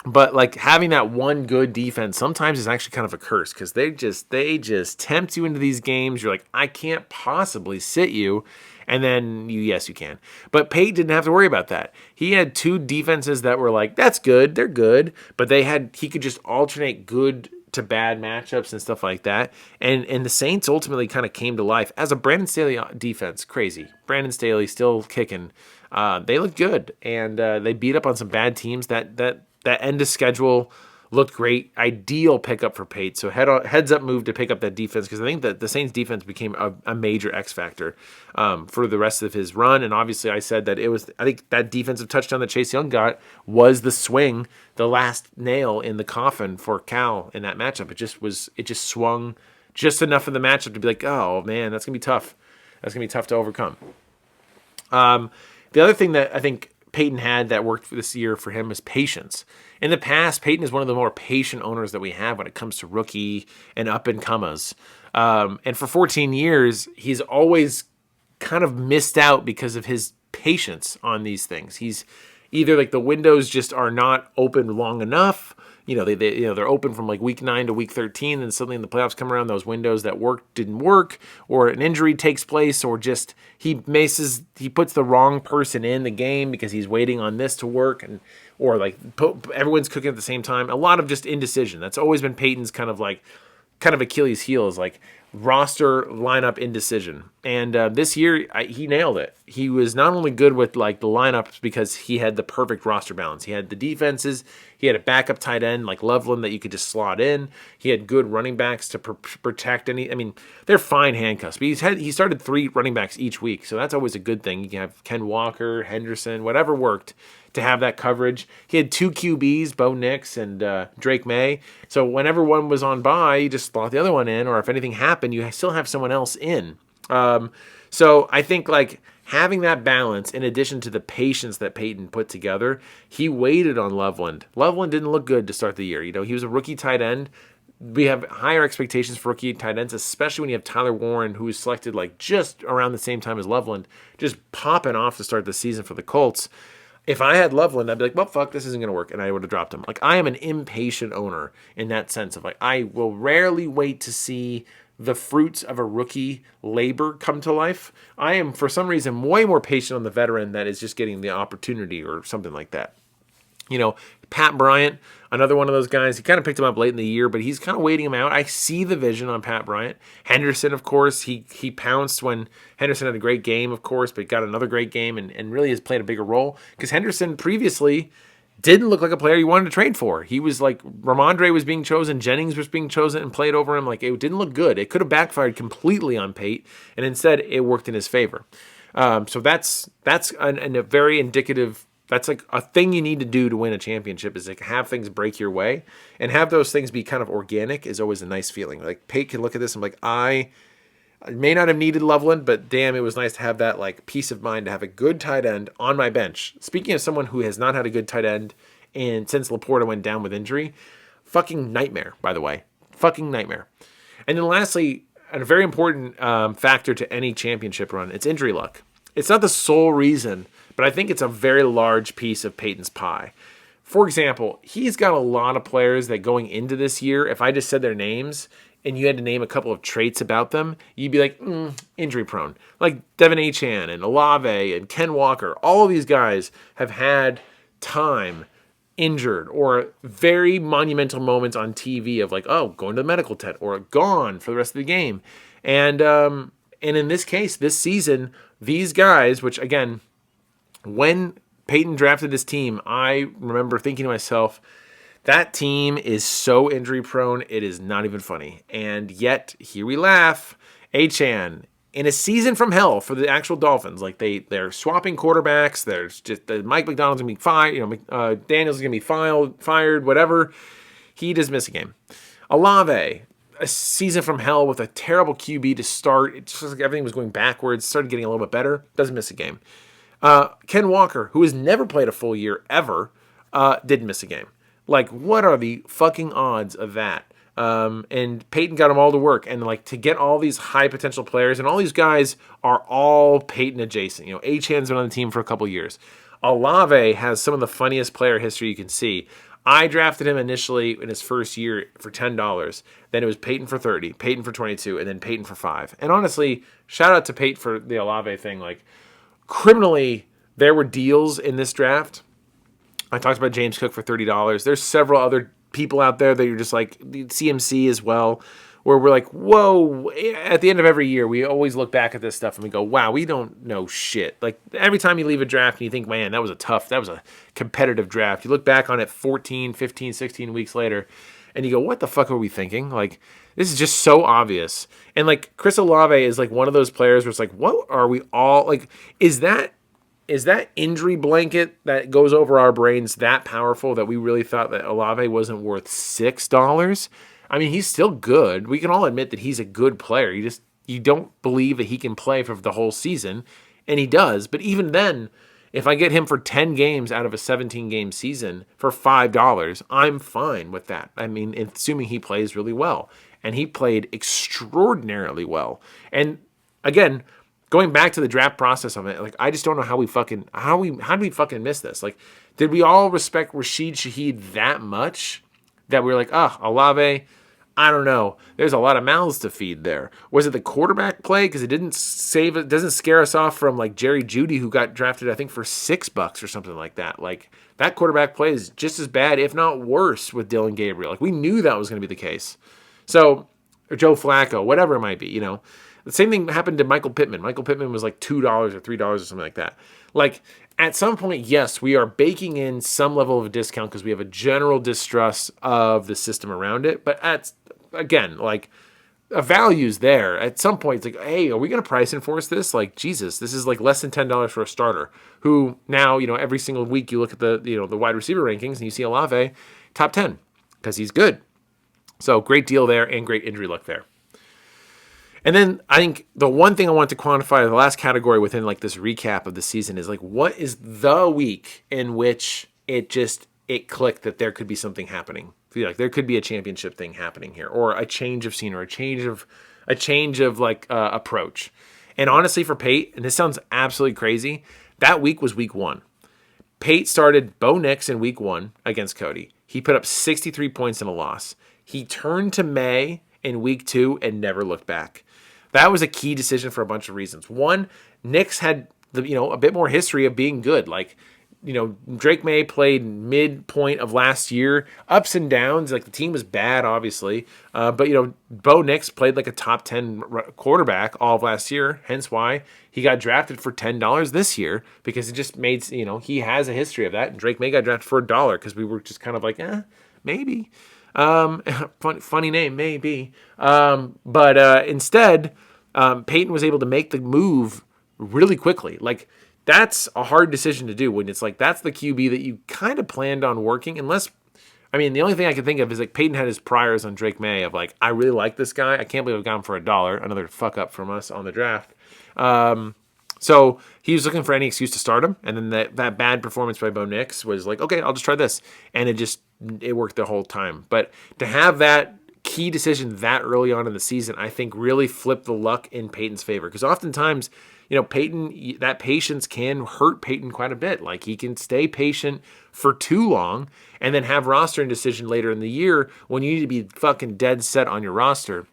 But like having that one good defense sometimes is actually kind of a curse because they just tempt you into these games. You're like, I can't possibly sit you. And then yes, you can. But Peyton didn't have to worry about that. He had 2 defenses that were like, that's good, they're good. But he could just alternate good to bad matchups and stuff like that. And the Saints ultimately kind of came to life as a Brandon Staley defense. Crazy. Brandon Staley still kicking. They looked good. And they beat up on some bad teams. That end of schedule looked great. Ideal pickup for Pate. So heads up move to pick up that defense because I think that the Saints defense became a major X factor for the rest of his run. And obviously I said that I think that defensive touchdown that Chase Young got was the swing, the last nail in the coffin for Cal in that matchup. It just swung just enough in the matchup to be like, oh man, that's going to be tough. That's going to be tough to overcome. The other thing that I think Peyton had that worked this year for him is patience. In the past, Peyton is one of the more patient owners that we have when it comes to rookie and up-and-comers. And for 14 years, he's always kind of missed out because of his patience on these things. He's either like the windows just are not open long enough. They're open from like week 9 to week 13, and suddenly in the playoffs come around, those windows that didn't work, or an injury takes place, or just he puts the wrong person in the game because he's waiting on this to work, or like everyone's cooking at the same time. A lot of just indecision. That's always been Peyton's kind of Achilles heel, is like roster lineup indecision. And this year he nailed it. He was not only good with like the lineups because he had the perfect roster balance. He had the defenses. He had a backup tight end like Loveland that you could just slot in. He had good running backs to protect any. I mean, they're fine handcuffs. But he started 3 running backs each week, so that's always a good thing. You can have Ken Walker, Henderson, whatever worked to have that coverage. He had 2 QBs, Bo Nix and Drake May. So whenever one was on bye, you just slot the other one in, or if anything happened, you still have someone else in. So I think like having that balance in addition to the patience that Peyton put together, he waited on Loveland. Loveland didn't look good to start the year. He was a rookie tight end. We have higher expectations for rookie tight ends, especially when you have Tyler Warren, who was selected like just around the same time as Loveland, just popping off to start the season for the Colts. If I had Loveland, I'd be like, well, fuck, this isn't going to work, and I would have dropped him. Like, I am an impatient owner in that sense of, like, I will rarely wait to see the fruits of a rookie labor come to life. I am, for some reason, way more patient on the veteran that is just getting the opportunity or something like that. Pat Bryant, another one of those guys. He kind of picked him up late in the year, but he's kind of waiting him out. I see the vision on Pat Bryant. Henderson, of course, he pounced when Henderson had a great game, of course, but got another great game and really has played a bigger role because Henderson previously didn't look like a player you wanted to trade for. He was like, Ramondre was being chosen, Jennings was being chosen and played over him. Like, it didn't look good. It could have backfired completely on Pate, and instead it worked in his favor. So that's a very indicative. That's like a thing you need to do to win a championship is like have things break your way and have those things be kind of organic is always a nice feeling. Like Pate can look at this and be like, I may not have needed Loveland, but damn, it was nice to have that like peace of mind to have a good tight end on my bench. Speaking of someone who has not had a good tight end and since Laporta went down with injury, fucking nightmare, by the way. Fucking nightmare. And then lastly, a very important factor to any championship run, it's injury luck. It's not the sole reason, but I think it's a very large piece of Peyton's pie. For example, he's got a lot of players that going into this year, if I just said their names and you had to name a couple of traits about them, you'd be like, injury prone. Like Devin Achane and Olave and Ken Walker, all of these guys have had time injured or very monumental moments on TV of like, oh, going to the medical tent or gone for the rest of the game. And in this case, this season, these guys, which again, when Peyton drafted this team, I remember thinking to myself, that team is so injury prone, it is not even funny. And yet, here we laugh. Achane, in a season from hell for the actual Dolphins, like they're swapping quarterbacks. There's just Mike McDonald's gonna be fired. Daniels is gonna be fired. Whatever. He does miss a game. Olave, a season from hell with a terrible QB to start. It's just like everything was going backwards. Started getting a little bit better. Doesn't miss a game. Ken Walker, who has never played a full year ever, didn't miss a game. Like, what are the fucking odds of that? And Peyton got them all to work. And, like, to get all these high potential players, and all these guys are all Peyton adjacent. Achane's been on the team for a couple years. Olave has some of the funniest player history you can see. I drafted him initially in his first year for $10. Then it was Peyton for 30, Peyton for 22, and then Peyton for 5. And honestly, shout out to Peyton for the Olave thing. Like, criminally, there were deals in this draft. I talked about James Cook for $30. There's several other people out there that you're just like, CMC as well, where we're like, whoa. At the end of every year, we always look back at this stuff and we go, wow, we don't know shit. Like, every time you leave a draft and you think, man, that was a competitive draft. You look back on it 14, 15, 16 weeks later and you go, what the fuck are we thinking? Like, this is just so obvious. And like, Chris Olave is like one of those players where it's like, what are we all like? Is that injury blanket that goes over our brains that powerful that we really thought that Olave wasn't worth $6? I mean, he's still good. We can all admit that he's a good player. You don't believe that he can play for the whole season, and he does. But even then, if I get him for 10 games out of a 17-game season for $5, I'm fine with that. I mean, assuming he plays really well. And he played extraordinarily well. And again, going back to the draft process of it, like, I just don't know how did we fucking miss this? Like, did we all respect Rashid Shaheed that much that we were like, Olave, I don't know. There's a lot of mouths to feed there. Was it the quarterback play? Because it doesn't scare us off from like Jerry Jeudy, who got drafted, I think, for $6 or something like that. Like, that quarterback play is just as bad, if not worse, with Dylan Gabriel. Like, we knew that was going to be the case. So, or Joe Flacco, whatever it might be, The same thing happened to Michael Pittman. Michael Pittman was like $2 or $3 or something like that. Like, at some point, yes, we are baking in some level of a discount because we have a general distrust of the system around it. But again, like, a value's there. At some point, it's like, hey, are we going to price enforce this? Like, Jesus, this is like less than $10 for a starter. Who now, every single week you look at the wide receiver rankings and you see Olave top 10 because he's good. So great deal there and great injury luck there. And then I think the one thing I want to quantify, the last category within like this recap of the season, is like, what is the week in which it clicked that there could be something happening? I feel like there could be a championship thing happening here, or a change of scene, or a change of like approach. And honestly, for Pate, and this sounds absolutely crazy, that week was week 1. Pate started Bo Nix in week 1 against Cody. He put up 63 points in a loss. He turned to May in week 2 and never looked back. That was a key decision for a bunch of reasons. One, Nix had a bit more history of being good. Like, Drake May played midpoint of last year, ups and downs. Like, the team was bad, obviously. But Bo Nix played like a top 10 quarterback all of last year, hence why he got drafted for $10 this year, because it just made, he has a history of that. And Drake May got drafted for $1 because we were just kind of like, maybe. Funny name, maybe. But instead, Peyton was able to make the move really quickly. Like, that's a hard decision to do when it's like, that's the QB that you kind of planned on working, the only thing I can think of is like Peyton had his priors on Drake May of like, I really like this guy. I can't believe I've got him for $1. Another fuck up from us on the draft. So he was looking for any excuse to start him. And then that bad performance by Bo Nix was like, okay, I'll just try this. And it worked the whole time. But to have that key decision that early on in the season, I think really flipped the luck in Peyton's favor. Because oftentimes, Peyton, that patience can hurt Peyton quite a bit. Like, he can stay patient for too long and then have roster indecision later in the year when you need to be fucking dead set on your roster.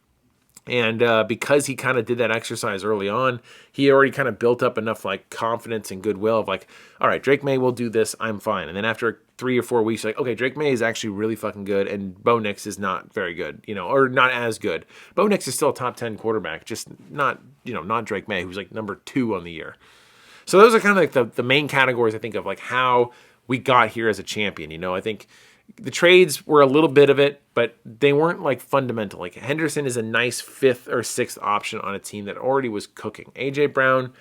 And because he kind of did that exercise early on, he already kind of built up enough like confidence and goodwill of like, all right, Drake May will do this, I'm fine. And then after 3 or 4 weeks, like, okay, Drake May is actually really fucking good, and Bo Nix is not very good, or not as good. Bo Nix is still a top 10 quarterback, just not Drake May, who's like number 2 on the year. So those are kind of like the main categories I think of like how we got here as a champion. I think the trades were a little bit of it, but they weren't like fundamental. Like, Henderson is a nice 5th or 6th option on a team that already was cooking. AJ Brown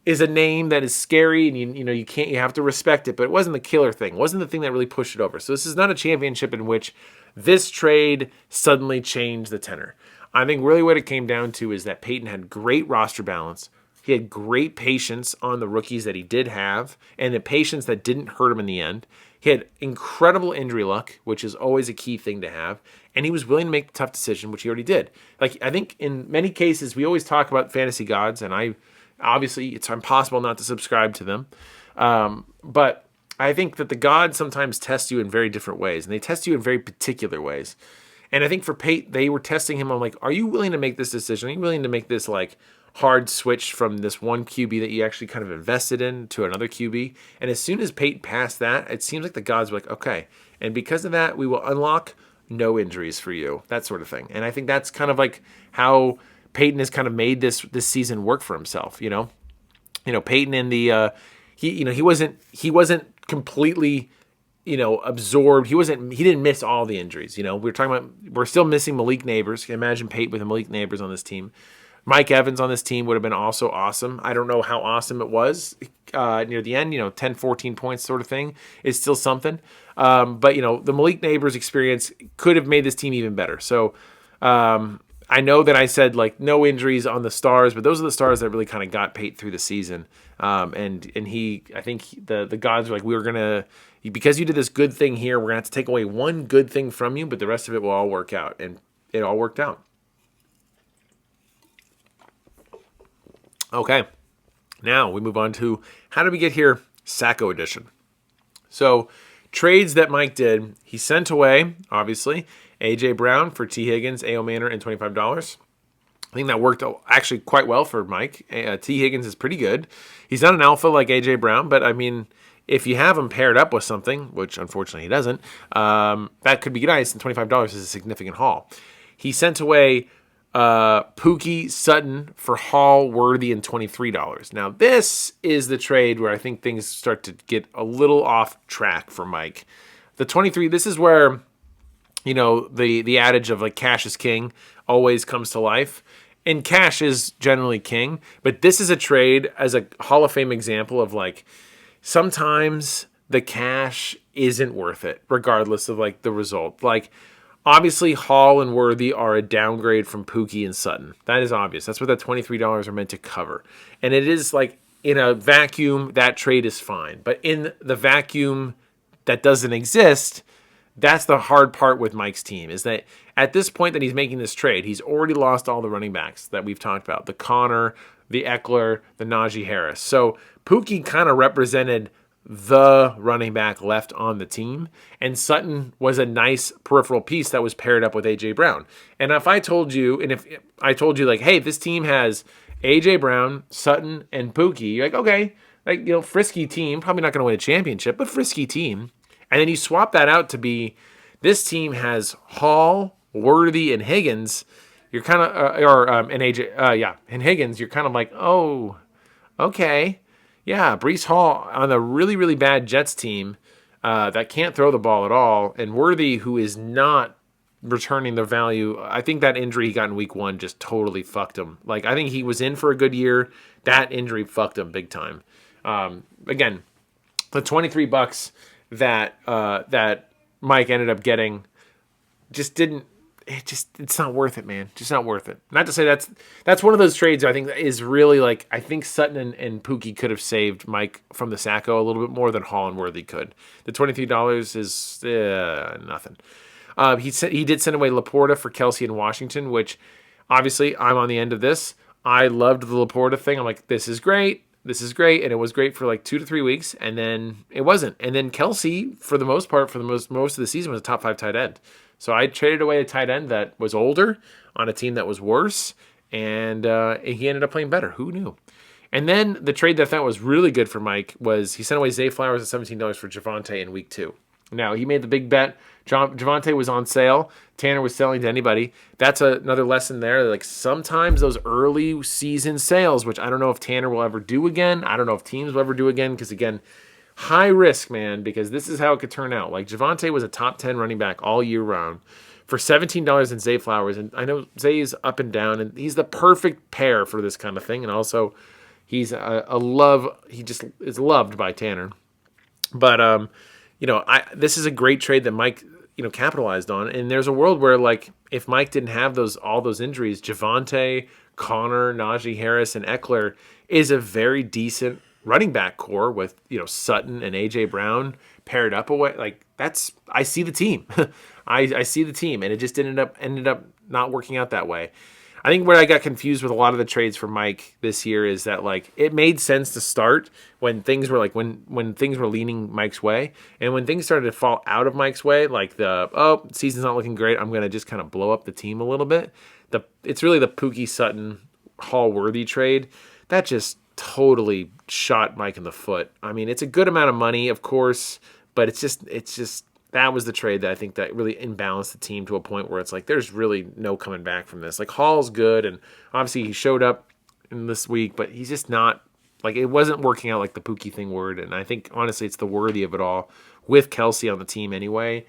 is a name that is scary, and you have to respect it, but it wasn't the killer thing. It wasn't the thing that really pushed it over. So this is not a championship in which this trade suddenly changed the tenor. I think really what it came down to is that Peyton had great roster balance. He had great patience on the rookies that he did have, and the patience that didn't hurt him in the end. He had incredible injury luck, which is always a key thing to have, and he was willing to make the tough decision, which he already did. Like, I think in many cases, we always talk about fantasy gods, and obviously it's impossible not to subscribe to them, but I think that the gods sometimes test you in very different ways, and they test you in very particular ways. And I think for Pate, they were testing him on like, are you willing to make this decision? Are you willing to make this like hard switch from this one QB that you actually kind of invested in to another QB? And as soon as Pate passed that, it seems like the gods were like, okay. And because of that, we will unlock no injuries for you, that sort of thing. And I think that's kind of like how Peyton has kind of made this season work for himself. Peyton in the he wasn't completely absorbed. He didn't miss all the injuries. We're still missing Malik Neighbors. Imagine Pate with Malik Neighbors on this team. Mike Evans on this team would have been also awesome. I don't know how awesome it was near the end, 10, 14 points sort of thing is still something. But, the Malik Neighbors experience could have made this team even better. So I know that I said like no injuries on the stars, but those are the stars that really kind of got Pate through the season. I think the gods were like, because you did this good thing here, we're going to have to take away one good thing from you, but the rest of it will all work out. And it all worked out. Okay, now we move on to how did we get here, Sacco edition. So trades that Mike did, he sent away, obviously, A.J. Brown for T. Higgins, A.O. Manor, and $25. I think that worked actually quite well for Mike. T. Higgins is pretty good. He's not an alpha like A.J. Brown, but I mean, if you have him paired up with something, which unfortunately he doesn't, that could be nice, and $25 is a significant haul. He sent away Pookie Sutton for Hall, Worthy, and $23. Now, this is the trade where I think things start to get a little off track for Mike. The 23, this is where, the adage of like cash is king always comes to life. And cash is generally king. But this is a trade as a Hall of Fame example of like, sometimes the cash isn't worth it, regardless of like the result. Like, Obviously, Hall and Worthy are a downgrade from Pookie and Sutton. That is obvious. That's what that $23 are meant to cover. And it is like, in a vacuum, that trade is fine. But in the vacuum that doesn't exist, that's the hard part with Mike's team, is that at this point that he's making this trade, he's already lost all the running backs that we've talked about. The Connor, the Eckler, the Najee Harris. So Pookie kind of represented the running back left on the team, and Sutton was a nice peripheral piece that was paired up with A.J. Brown. And if I told you, like, hey, this team has A.J. Brown, Sutton, and Pookie, you're like, okay, like, you know, frisky team, probably not going to win a championship, but frisky team. And then you swap that out to be, this team has Hall, Worthy, and Higgins. You're kind of, and Higgins. You're kind of like, oh, okay. Yeah, Breece Hall on a really, really bad Jets team that can't throw the ball at all. And Worthy, who is not returning the value. I think that injury he got in week 1 just totally fucked him. Like, I think he was in for a good year. That injury fucked him big time. Again, the $23 that Mike ended up getting just didn't. It's not worth it, man. Just not worth it. Not to say that's one of those trades I think is really like, I think Sutton and Pookie could have saved Mike from the Sacco a little bit more than Hall and Worthy could. The $23 is nothing. He did send away Laporta for Kelsey in Washington, which obviously I'm on the end of this. I loved the Laporta thing. I'm like, this is great. This is great. And it was great for like 2 to 3 weeks. And then it wasn't. And then Kelsey, for the most part, for the most of the season, was a top 5 tight end. So I traded away a tight end that was older on a team that was worse, and he ended up playing better. Who knew? And then the trade that I thought was really good for Mike was he sent away Zay Flowers at $17 for Javonte in week 2. Now, he made the big bet. Javonte was on sale. Tanner was selling to anybody. That's another lesson there. Like, sometimes those early season sales, which I don't know if Tanner will ever do again. I don't know if teams will ever do again because, again, high risk, man, because this is how it could turn out. Like, Javonte was a top 10 running back all year round for $17 in Zay Flowers. And I know Zay's up and down, and he's the perfect pair for this kind of thing. And also, he's a love. He just is loved by Tanner. But, this is a great trade that Mike, capitalized on. And there's a world where, like, if Mike didn't have all those injuries, Javonte, Connor, Najee Harris, and Eckler is a very decent running back core with, Sutton and A.J. Brown paired up away. Like, I see the team. I see the team, and it just ended up not working out that way. I think where I got confused with a lot of the trades for Mike this year is that, like, it made sense to start when things were like when things were leaning Mike's way, and when things started to fall out of Mike's way, like season's not looking great, I'm gonna just kind of blow up the team a little bit. It's really the Pookie Sutton Hall Worthy trade that just totally shot Mike in the foot. I mean, it's a good amount of money, of course, but it's just that was the trade that I think that really imbalanced the team to a point where it's like there's really no coming back from this. Like, Hall's good, and obviously he showed up in this week, but he's just not, like, it wasn't working out like the Pookie thing would. And I think honestly it's the Worthy of it all with Kelsey on the team anyway.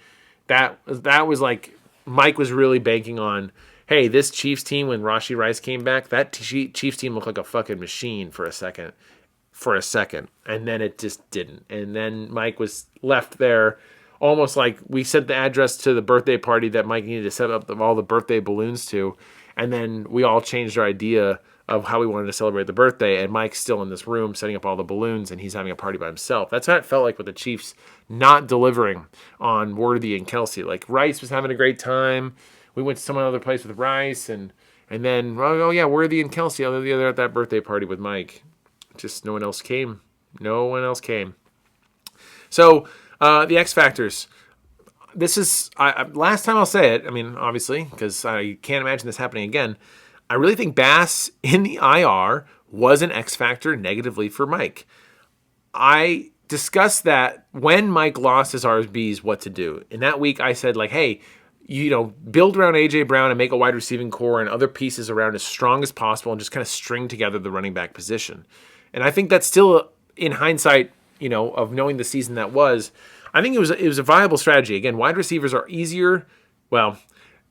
That was like Mike was really banking on, hey, this Chiefs team, when Rashee Rice came back, that Chiefs team looked like a fucking machine for a second, and then it just didn't. And then Mike was left there almost like we sent the address to the birthday party that Mike needed to set up all the birthday balloons to, and then we all changed our idea of how we wanted to celebrate the birthday, and Mike's still in this room setting up all the balloons, and he's having a party by himself. That's how it felt like with the Chiefs not delivering on Worthy and Kelsey. Like, Rice was having a great time. We went to some other place with Rice, and then, Worthy and Kelsey, the other at that birthday party with Mike. Just no one else came. So, the X Factors. This is, last time I'll say it, I mean, obviously, because I can't imagine this happening again. I really think Bass in the IR was an X Factor negatively for Mike. I discussed that when Mike lost his RBs, what to do. In that week, I said, like, hey, build around A.J. Brown and make a wide receiving core and other pieces around as strong as possible and just kind of string together the running back position. And I think that's still, in hindsight, of knowing the season that was, I think it was a viable strategy. Again, wide receivers are easier. Well,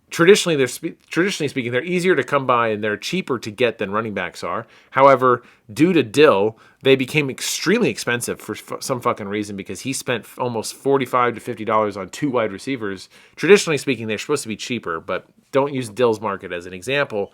traditionally speaking, they're easier to come by and they're cheaper to get than running backs are. However, due to Dill, they became extremely expensive for some fucking reason because he spent almost $45 to $50 on 2 wide receivers. Traditionally speaking, they're supposed to be cheaper, but don't use Dill's market as an example.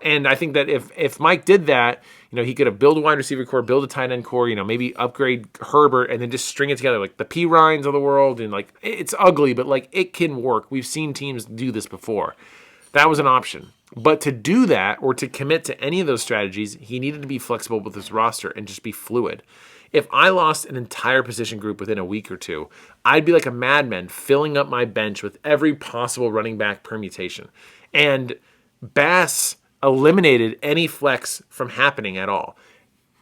And I think that if Mike did that, he could have built a wide receiver core, build a tight end core, maybe upgrade Herbert and then just string it together like the P. Ryans of the world. And like, it's ugly, but like it can work. We've seen teams do this before. That was an option. But to do that or to commit to any of those strategies, he needed to be flexible with his roster and just be fluid. If I lost an entire position group within a week or two, I'd be like a madman filling up my bench with every possible running back permutation. And Bass eliminated any flex from happening at all.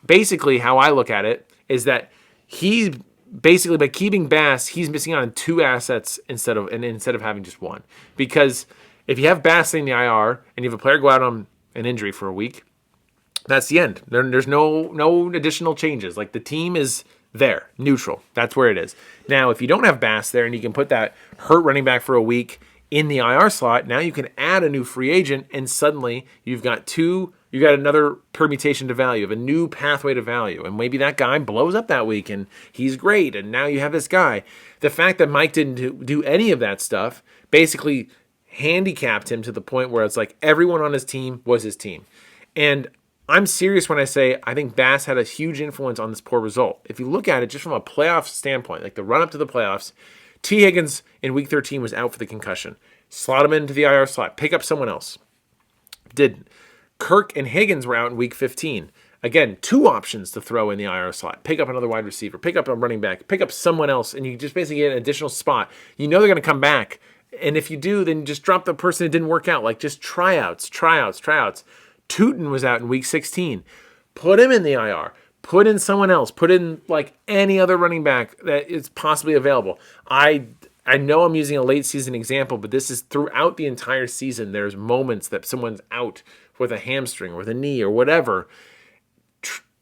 Basically, how I look at it is that he basically, by keeping Bass, he's missing out on 2 assets instead of having just one. Because if you have Bass in the IR and you have a player go out on an injury for a week, that's the end. There's no additional changes. Like the team is there, neutral. That's where it is. Now, if you don't have Bass there and you can put that hurt running back for a week in the IR slot, now you can add a new free agent and suddenly you've got another permutation to value, of a new pathway to value. And maybe that guy blows up that week and he's great. And now you have this guy. The fact that Mike didn't do any of that stuff basically handicapped him to the point where it's like everyone on his team was his team. And I'm serious when I say I think Bass had a huge influence on this poor result. If you look at it just from a playoff standpoint, like the run up to the playoffs, T. Higgins in week 13 was out for the concussion. Slot him into the IR slot. Pick up someone else. Didn't. Kirk and Higgins were out in week 15. Again, 2 options to throw in the IR slot. Pick up another wide receiver. Pick up a running back. Pick up someone else. And you just basically get an additional spot. They're going to come back. And if you do, then just drop the person that didn't work out. Like just tryouts. Tootin was out in week 16. Put him in the IR. Put in someone else. Put in like any other running back that is possibly available. I know I'm using a late season example, but this is throughout the entire season. There's moments that someone's out with a hamstring or with a knee or whatever.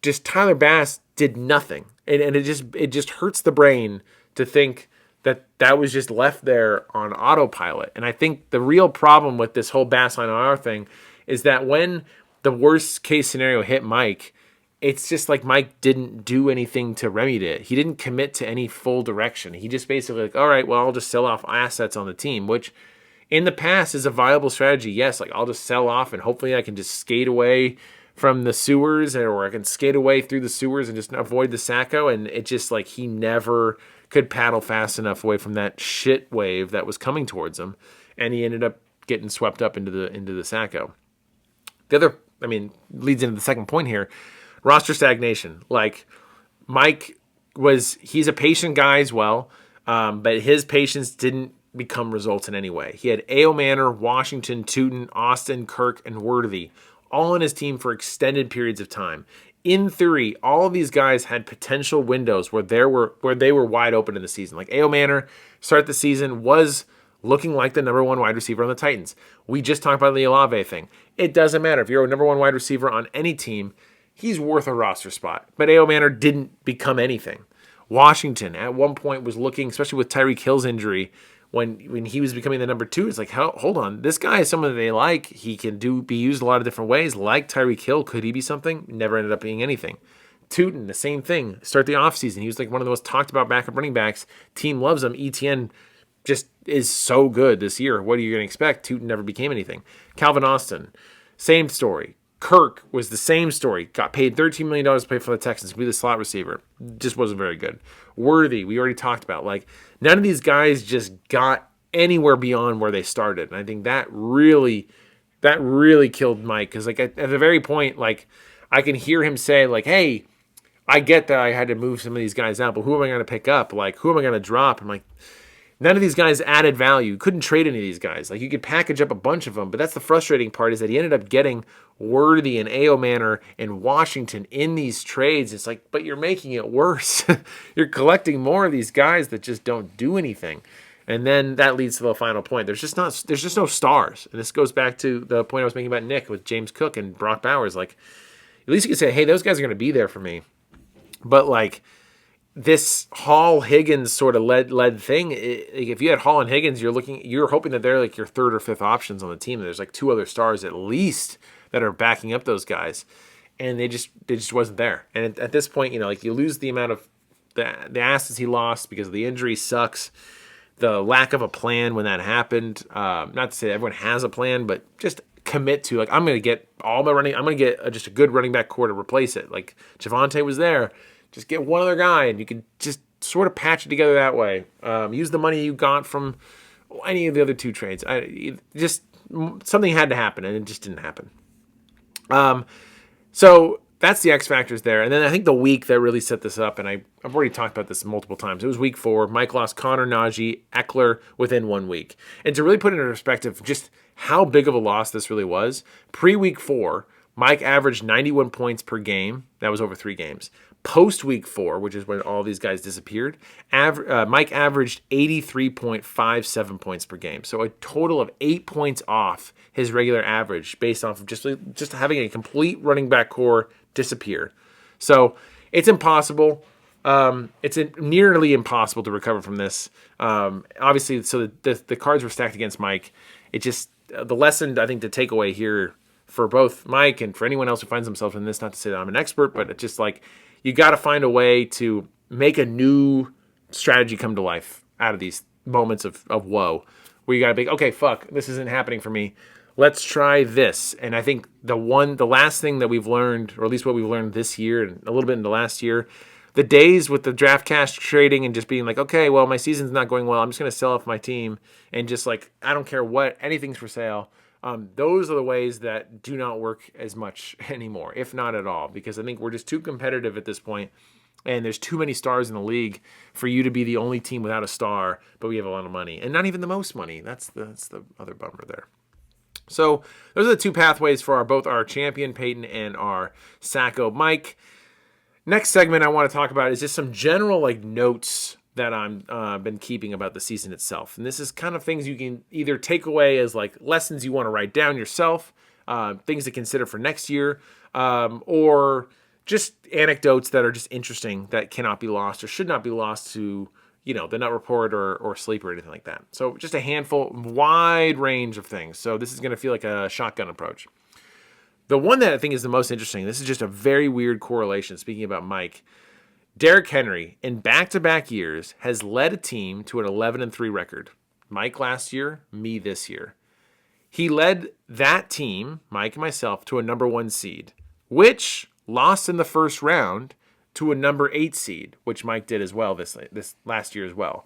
Just Tyler Bass did nothing. And it just hurts the brain to think that was just left there on autopilot. And I think the real problem with this whole Bass on IR thing is that when the worst case scenario hit Mike, it's just like Mike didn't do anything to remedy it. He didn't commit to any full direction. He just basically like, all right, well, I'll just sell off assets on the team, which in the past is a viable strategy. Yes, like I'll just sell off and hopefully I can just skate away from the sewers, or I can skate away through the sewers and just avoid the Sacco. And it just like he never could paddle fast enough away from that shit wave that was coming towards him. And he ended up getting swept up into the Sacco. The other, leads into the second point here. Roster stagnation. Like Mike he's a patient guy as well, but his patience didn't become results in any way. He had A.O. Manor, Washington, Tootin, Austin, Kirk, and Worthy all on his team for extended periods of time. In theory, all of these guys had potential windows where they were wide open in the season. Like A.O. Manor, start the season, was looking like the number 1 wide receiver on the Titans. We just talked about the Olave thing. It doesn't matter. If you're a number 1 wide receiver on any team, he's worth a roster spot. But A.O. Manor didn't become anything. Washington at one point was looking, especially with Tyreek Hill's injury, when he was becoming the number 2, it's like, hold on, this guy is someone that they like. He can be used a lot of different ways. Like Tyreek Hill, could he be something? Never ended up being anything. Tootin, the same thing. Start the offseason. He was like one of the most talked about backup running backs. Team loves him. ETN just is so good this year. What are you going to expect? Tootin never became anything. Calvin Austin, same story. Kirk was the same story. Got paid $13 million to play for the Texans, to be the slot receiver. Just wasn't very good. Worthy, we already talked about. Like, none of these guys just got anywhere beyond where they started. And I think that really killed Mike. Because, like, at the very point, like, I can hear him say, like, hey, I get that I had to move some of these guys out, but who am I going to pick up? Like, who am I going to drop? I'm like, none of these guys added value. You couldn't trade any of these guys. Like, you could package up a bunch of them, but that's the frustrating part, is that he ended up getting Worthy and A.O. Manor and Washington in these trades. It's like, but you're making it worse. You're collecting more of these guys that just don't do anything. And then that leads to the final point. There's just no stars. And this goes back to the point I was making about Nick with James Cook and Brock Bowers. Like, at least you can say, hey, those guys are going to be there for me. But, like, this Hall Higgins sort of led thing. If you had Hall and Higgins, you're hoping that they're like your third or fifth options on the team. There's like two other stars at least that are backing up those guys, and they just wasn't there. And at this point, like you lose the amount of the assets he lost because of the injury sucks. The lack of a plan when that happened. Not to say everyone has a plan, but just commit to I'm going to get all my running. I'm going to get just a good running back core to replace it. Like Javonte was there. Just get one other guy, and you can just sort of patch it together that way. Use the money you got from any of the other two trades. Just something had to happen, and it just didn't happen. So that's the X factors there. And then I think the week that really set this up, and I've already talked about this multiple times, it was week 4. Mike lost Connor, Najee, Eckler within 1 week. And to really put it into perspective, just how big of a loss this really was, pre-week 4, Mike averaged 91 points per game. That was over 3 games. Post-week 4, which is when all these guys disappeared, Mike averaged 83.57 points per game. So a total of 8 points off his regular average based off of just having a complete running back core disappear. So it's impossible. It's nearly impossible to recover from this. Obviously, so the cards were stacked against Mike. It just, the lesson I think to take away here for both Mike and for anyone else who finds themselves in this, not to say that I'm an expert, but it's just like, you got to find a way to make a new strategy come to life out of these moments of woe, where you got to be, okay, fuck, this isn't happening for me. Let's try this. And I think the last thing that we've learned, or at least what we've learned this year and a little bit in the last year, the days with the draft cash trading and just being like, okay, well, my season's not going well, I'm just going to sell off my team and just like, I don't care what, anything's for sale. Those are the ways that do not work as much anymore, if not at all, because I think we're just too competitive at this point, and there's too many stars in the league for you to be the only team without a star, but we have a lot of money, and not even the most money. That's the other bummer there. So those are the two pathways for both our champion Peyton and our Sacco Mike. Next segment I want to talk about is just some general notes that I'm been keeping about the season itself. And this is kind of things you can either take away as lessons you want to write down yourself, things to consider for next year, or just anecdotes that are just interesting that cannot be lost or should not be lost to, the Nut Report or Sleep or anything like that. So just a handful, wide range of things. So this is going to feel like a shotgun approach. The one that I think is the most interesting, this is just a very weird correlation, speaking about Mike. Derrick Henry, in back-to-back years, has led a team to an 11-3 record. Mike last year, me this year. He led that team, Mike and myself, to a number 1 seed, which lost in the first round to a number 8 seed, which Mike did as well this last year as well,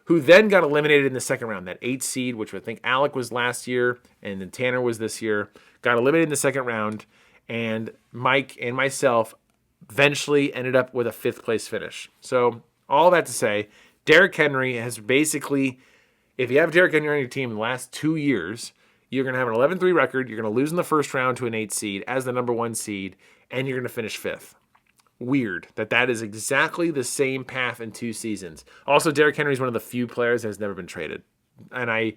who then got eliminated in the second round. That 8 seed, which I think Alec was last year, and then Tanner was this year, got eliminated in the second round, and Mike and myself eventually ended up with a 5th place finish. So all that to say, Derrick Henry has basically, if you have Derrick Henry on your team in the last 2 years, you're going to have an 11-3 record. You're going to lose in the first round to an 8 seed as the number 1 seed, and you're going to finish 5th. Weird that is exactly the same path in 2 seasons. Also, Derrick Henry is one of the few players that has never been traded. And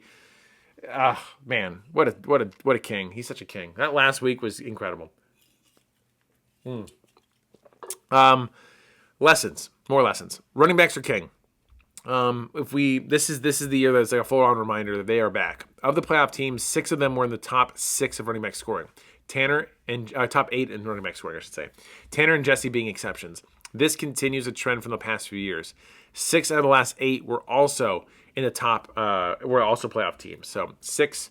man, what a king. He's such a king. That last week was incredible. Lessons, more lessons. Running backs are king. This is the year that's like a full-on reminder that they are back. Of the playoff teams, 6 of them were in the top 6 of running back scoring. Tanner and top 8 in running back scoring, I should say. Tanner and Jesse being exceptions. This continues a trend from the past few years. 6 out of the last 8 were also in the top. Were also playoff teams. So 6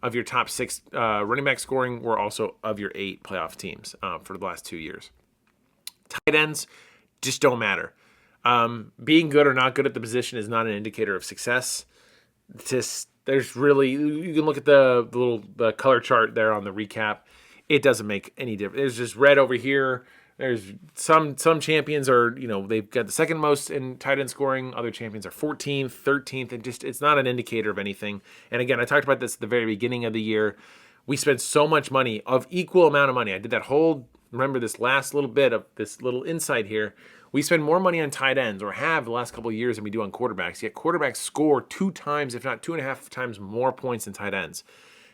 of your top 6 running back scoring were also of your 8 playoff teams for the last 2 years. Tight ends just don't matter. Being good or not good at the position is not an indicator of success. There's really, you can look at the color chart there on the recap. It doesn't make any difference. There's just red over here. There's some champions are, they've got the second most in tight end scoring. Other champions are 14th, 13th, and just, it's not an indicator of anything. And again, I talked about this at the very beginning of the year. We spent so much money, of equal amount of money. I did that whole, remember this last little bit of this little insight here. We spend more money on tight ends, or have the last couple of years, than we do on quarterbacks. Yet quarterbacks score 2 times, if not 2.5 times more points than tight ends.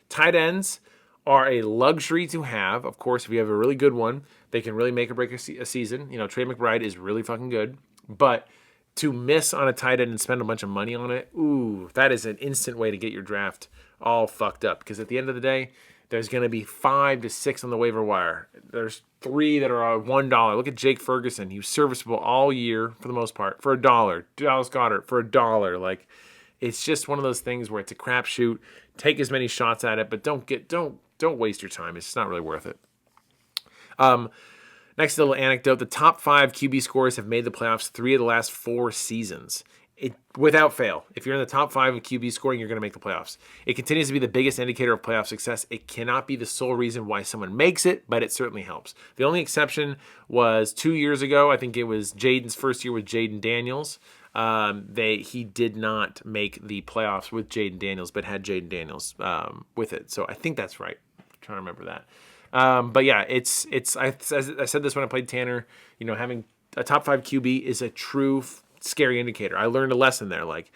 Tight ends are a luxury to have. Of course, if you have a really good one, they can really make or break a season. Trey McBride is really fucking good. But to miss on a tight end and spend a bunch of money on it, ooh, that is an instant way to get your draft all fucked up. Because at the end of the day, there's going to be 5 to 6 on the waiver wire. There's 3 that are $1. Look at Jake Ferguson. He was serviceable all year for the most part for $1. Dallas Goedert for $1. Like, it's just one of those things where it's a crapshoot. Take as many shots at it, but don't waste your time. It's just not really worth it. Next little anecdote: the top 5 QB scorers have made the playoffs 3 of the last 4 seasons. Without fail, if you're in the top 5 of QB scoring, you're going to make the playoffs. It continues to be the biggest indicator of playoff success. It cannot be the sole reason why someone makes it, but it certainly helps. The only exception was 2 years ago. I think it was Jaden's first year with Jaden Daniels. He did not make the playoffs with Jaden Daniels, but had Jaden Daniels with it. So I think that's right. I'm trying to remember that. But yeah, I said this when I played Tanner. Having a top 5 QB is a true scary indicator. I learned a lesson there. Like,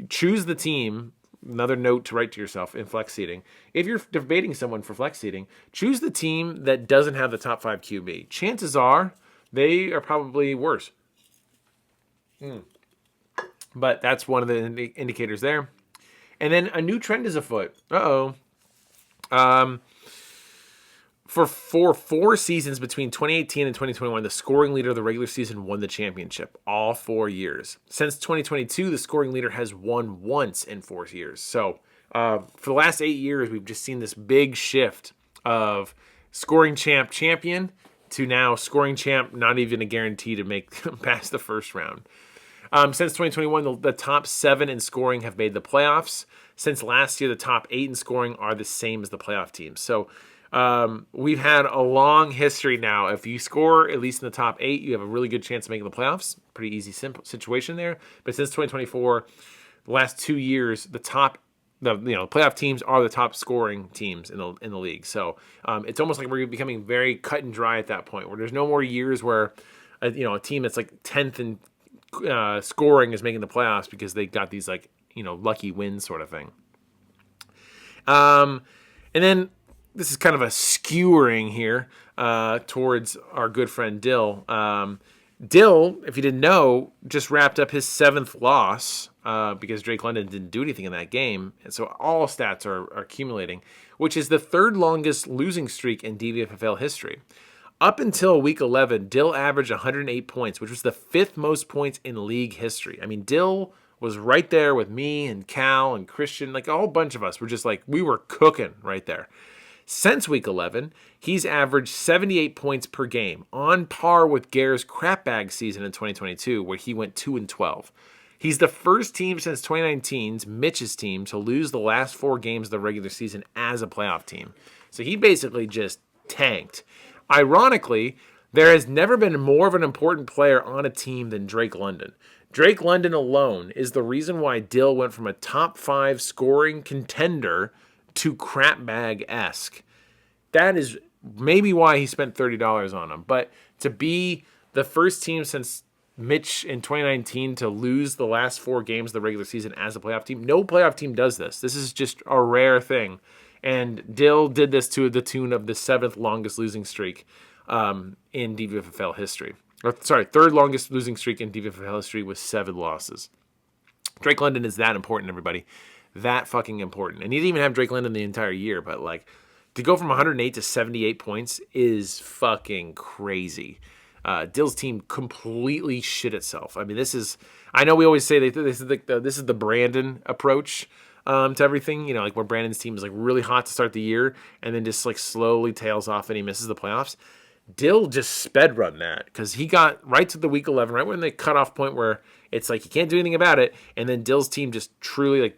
choose the team. Another note to write to yourself in flex seating: if you're debating someone for flex seating, choose the team that doesn't have the top 5 QB. Chances are they are probably worse. But that's one of the indicators there. And then a new trend is afoot. For 4 seasons between 2018 and 2021, the scoring leader of the regular season won the championship all 4 years. Since 2022, the scoring leader has won once in 4 years. So for the last 8 years, we've just seen this big shift of scoring champion to now scoring champ, not even a guarantee to make past the first round. Since 2021, the top 7 in scoring have made the playoffs. Since last year, the top 8 in scoring are the same as the playoff teams. So we've had a long history now. If you score at least in the top 8, you have a really good chance of making the playoffs. Pretty easy, simple situation there. But since 2024, the last 2 years, the playoff teams are the top scoring teams in the league. So it's almost like we're becoming very cut and dry at that point, where there's no more years where a team that's like 10th in scoring is making the playoffs because they got these lucky wins sort of thing. And then this is kind of a skewering here towards our good friend Dill. Dill, if you didn't know, just wrapped up his 7th loss because Drake London didn't do anything in that game. And so all stats are accumulating, which is the 3rd longest losing streak in DVFFL history. Up until week 11, Dill averaged 108 points, which was the 5th most points in league history. I mean, Dill was right there with me and Cal and Christian. Like, a whole bunch of us were just we were cooking right there. Since week 11, he's averaged 78 points per game, on par with Gare's crapbag season in 2022, where he went 2-12. He's the first team since 2019's Mitch's team to lose the last 4 games of the regular season as a playoff team. So he basically just tanked. Ironically, there has never been more of an important player on a team than Drake London. Drake London alone is the reason why Dill went from a top 5 scoring contender to crapbag-esque. That is maybe why he spent $30 on him. But to be the first team since Mitch in 2019 to lose the last 4 games of the regular season as a playoff team, no playoff team does this. This is just a rare thing. And Dill did this to the tune of the 7th longest losing streak in DVFFL history. 3rd longest losing streak in DVFFL history with 7 losses. Drake London is that important, everybody. That fucking important. And he didn't even have Drake London the entire year, but to go from 108 to 78 points is fucking crazy. Dill's team completely shit itself. I mean, I know we always say this is the Brandon approach to everything, where Brandon's team is really hot to start the year and then just slowly tails off and he misses the playoffs. Dill just sped run that because he got right to the week 11, right when the cutoff point where it's you can't do anything about it. And then Dill's team just truly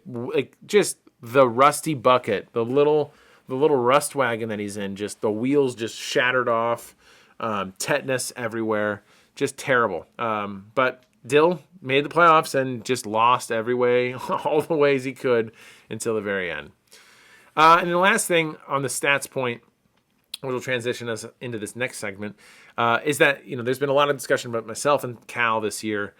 just the rusty bucket, the little rust wagon that he's in, just the wheels just shattered off, tetanus everywhere, just terrible. But Dill made the playoffs and just lost every way, all the ways he could until the very end. And the last thing on the stats point, which will transition us into this next segment, is that there's been a lot of discussion about myself and Cal this year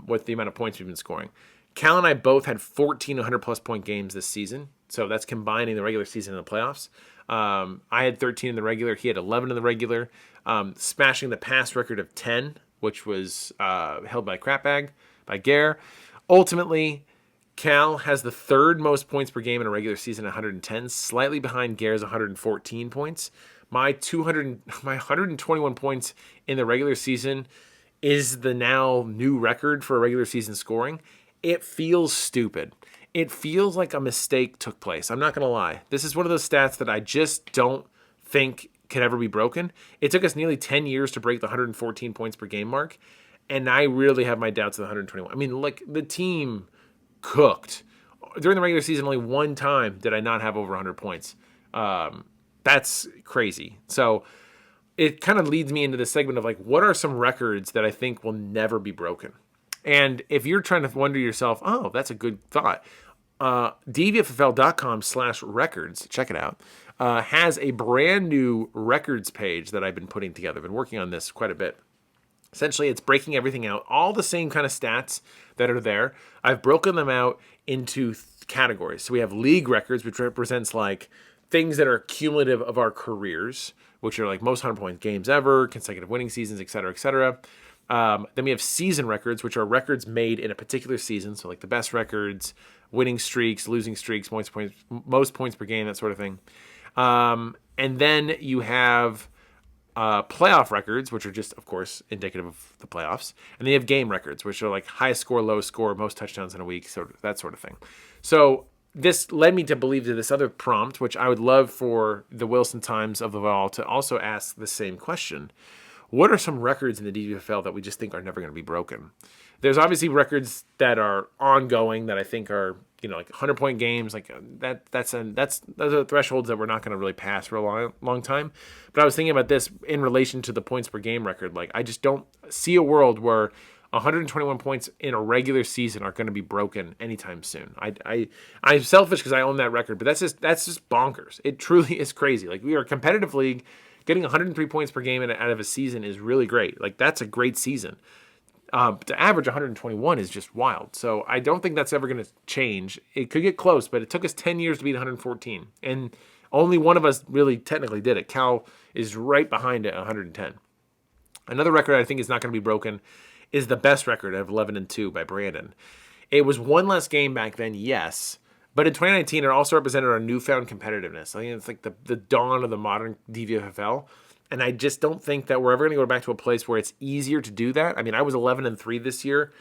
with the amount of points we've been scoring. Cal and I both had 14 100-plus point games this season, so that's combining the regular season and the playoffs. I had 13 in the regular. He had 11 in the regular, smashing the past record of 10 which was held by Crapbag, by Gare. Ultimately, Cal has the third most points per game in a regular season, 110, slightly behind Gare's 114 points. My 121 points in the regular season is the now new record for a regular season scoring. It feels stupid. It feels like a mistake took place. I'm not going to lie. This is one of those stats that I just don't think can ever be broken. It took us nearly 10 years to break the 114 points per game mark, and I really have my doubts of the 121. I mean, like, the team cooked. During the regular season, only one time did I not have over 100 points. That's crazy. So it kind of leads me into this segment of, like, what are some records that I think will never be broken? And if you're trying to wonder yourself, oh, that's a good thought, dvffl.com/records, check it out, has a brand new records page that I've been putting together. I've been working on this quite a bit. Essentially, it's breaking everything out, all the same kind of stats that are there. I've broken them out into categories. So we have league records, which represents like things that are cumulative of our careers, which are like most 100-point games ever, consecutive winning seasons, et cetera, et cetera. Then we have season records, which are records made in a particular season. So like the best records, winning streaks, losing streaks, most points per game, that sort of thing. And then you have playoff records, which are just, of course, indicative of the playoffs. And then you have game records, which are like highest score, lowest score, most touchdowns in a week, sort of, that sort of thing. So this led me to believe to this other prompt, which I would love for the Wilson Times of the Vol to also ask the same question. What are some records in the DVFL that we just think are never going to be broken? There's obviously records that are ongoing that I think are, like 100-point games, like those are thresholds that we're not going to really pass for a long time. But I was thinking about this in relation to the points per game record. Like, I just don't see a world where 121 points in a regular season are going to be broken anytime soon. I'm selfish because I own that record, but that's just bonkers. It truly is crazy. Like, we are a competitive league. Getting 103 points per game out of a season is really great. Like, that's a great season. To average 121 is just wild. So I don't think that's ever going to change. It could get close, but it took us 10 years to beat 114. And only one of us really technically did it. Cal is right behind it at 110. Another record I think is not going to be broken is the best record of 11-2 by Brandon. It was one less game back then, yes. But in 2019, it also represented our newfound competitiveness. I think it's like the dawn of the modern DVFL. And I just don't think that we're ever going to go back to a place where it's easier to do that. I mean, I was 11-3 this year,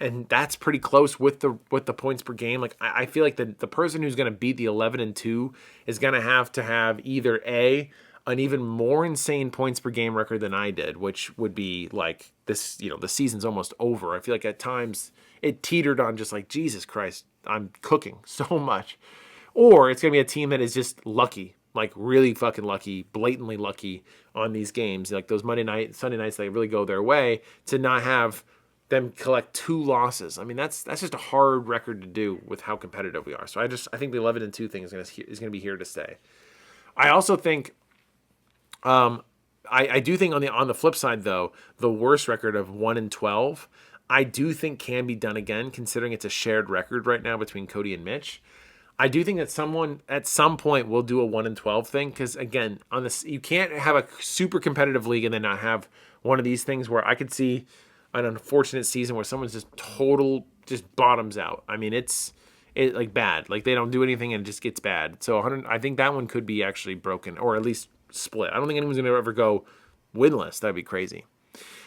and that's pretty close with the points per game. Like, I feel like the person who's going to beat the 11-2 is going to have either an even more insane points per game record than I did, which would be like this, the season's almost over. I feel like at times it teetered on just like, Jesus Christ, I'm cooking so much. Or it's going to be a team that is just lucky, like really fucking lucky, blatantly lucky on these games. Like those Sunday nights that really go their way, to not have them collect 2 losses. I mean, that's just a hard record to do with how competitive we are. So I think the 11-2 thing is going to be here to stay. I also think, I do think on the flip side though, the worst record of 1-12, I do think can be done again, considering it's a shared record right now between Cody and Mitch. I do think that someone at some point will do a 1-12 thing, because again, on this, you can't have a super competitive league and then not have one of these things where I could see an unfortunate season where someone's just bottoms out. I mean, it's like bad, like they don't do anything and it just gets bad. So I think that one could be actually broken, or at least split. I don't think anyone's going to ever go winless. That'd be crazy.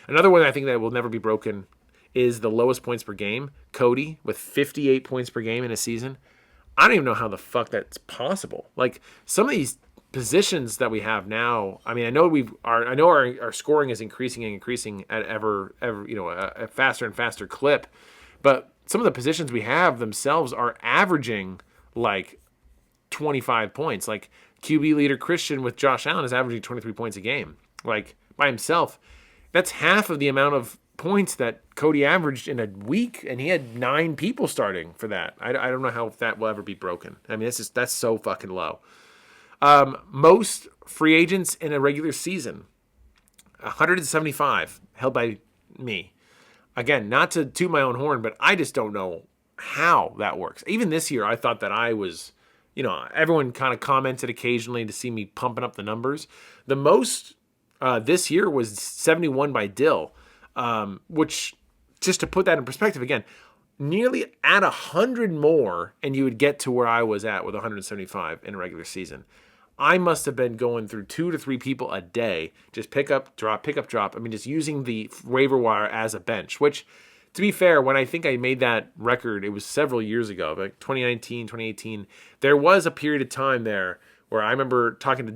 Another one I think that will never be broken is the lowest points per game. Cody with 58 points per game in a season. I don't even know how the fuck that's possible. Like, some of these positions that we have now, I mean, I know our scoring is increasing at ever a faster and faster clip, but some of the positions we have themselves are averaging like 25 points. Like, QB leader Christian with Josh Allen is averaging 23 points a game, like by himself. That's half of the amount of points that Cody averaged in a week, and he had 9 people starting for that. I don't know how that will ever be broken. I mean, that's so fucking low. Most free agents in a regular season, 175, held by me. Again, not to toot my own horn, but I just don't know how that works. Even this year, I thought that I was, everyone kind of commented occasionally to see me pumping up the numbers. The most this year was 71 by Dill. which, just to put that in perspective again, nearly add 100 more and you would get to where I was at with 175 in a regular season. I must have been going through 2 to 3 people a day, just pick up, drop. I mean, just using the waiver wire as a bench, which, to be fair, when I think I made that record, it was several years ago, like 2019, 2018. There was a period of time there where I remember talking to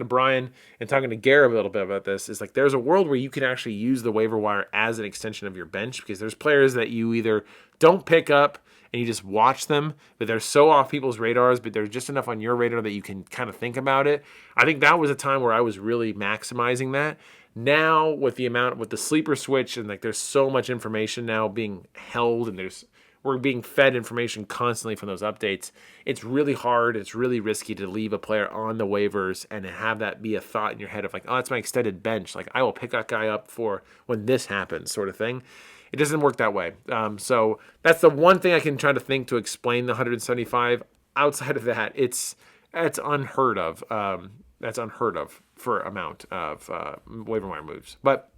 Brian and talking to Garrett a little bit about this. Is like there's a world where you can actually use the waiver wire as an extension of your bench, because there's players that you either don't pick up and you just watch them, but they're so off people's radars, but they're just enough on your radar that you can kind of think about it. I think that was a time where I was really maximizing that. Now with the sleeper switch, and like there's so much information now being held, and we're being fed information constantly from those updates. It's really hard. It's really risky to leave a player on the waivers and have that be a thought in your head of like, oh, that's my extended bench. Like I will pick that guy up for when this happens, sort of thing. It doesn't work that way. So that's the one thing I can try to think to explain the 175. Outside of that, it's unheard of. That's unheard of for amount of waiver wire moves. But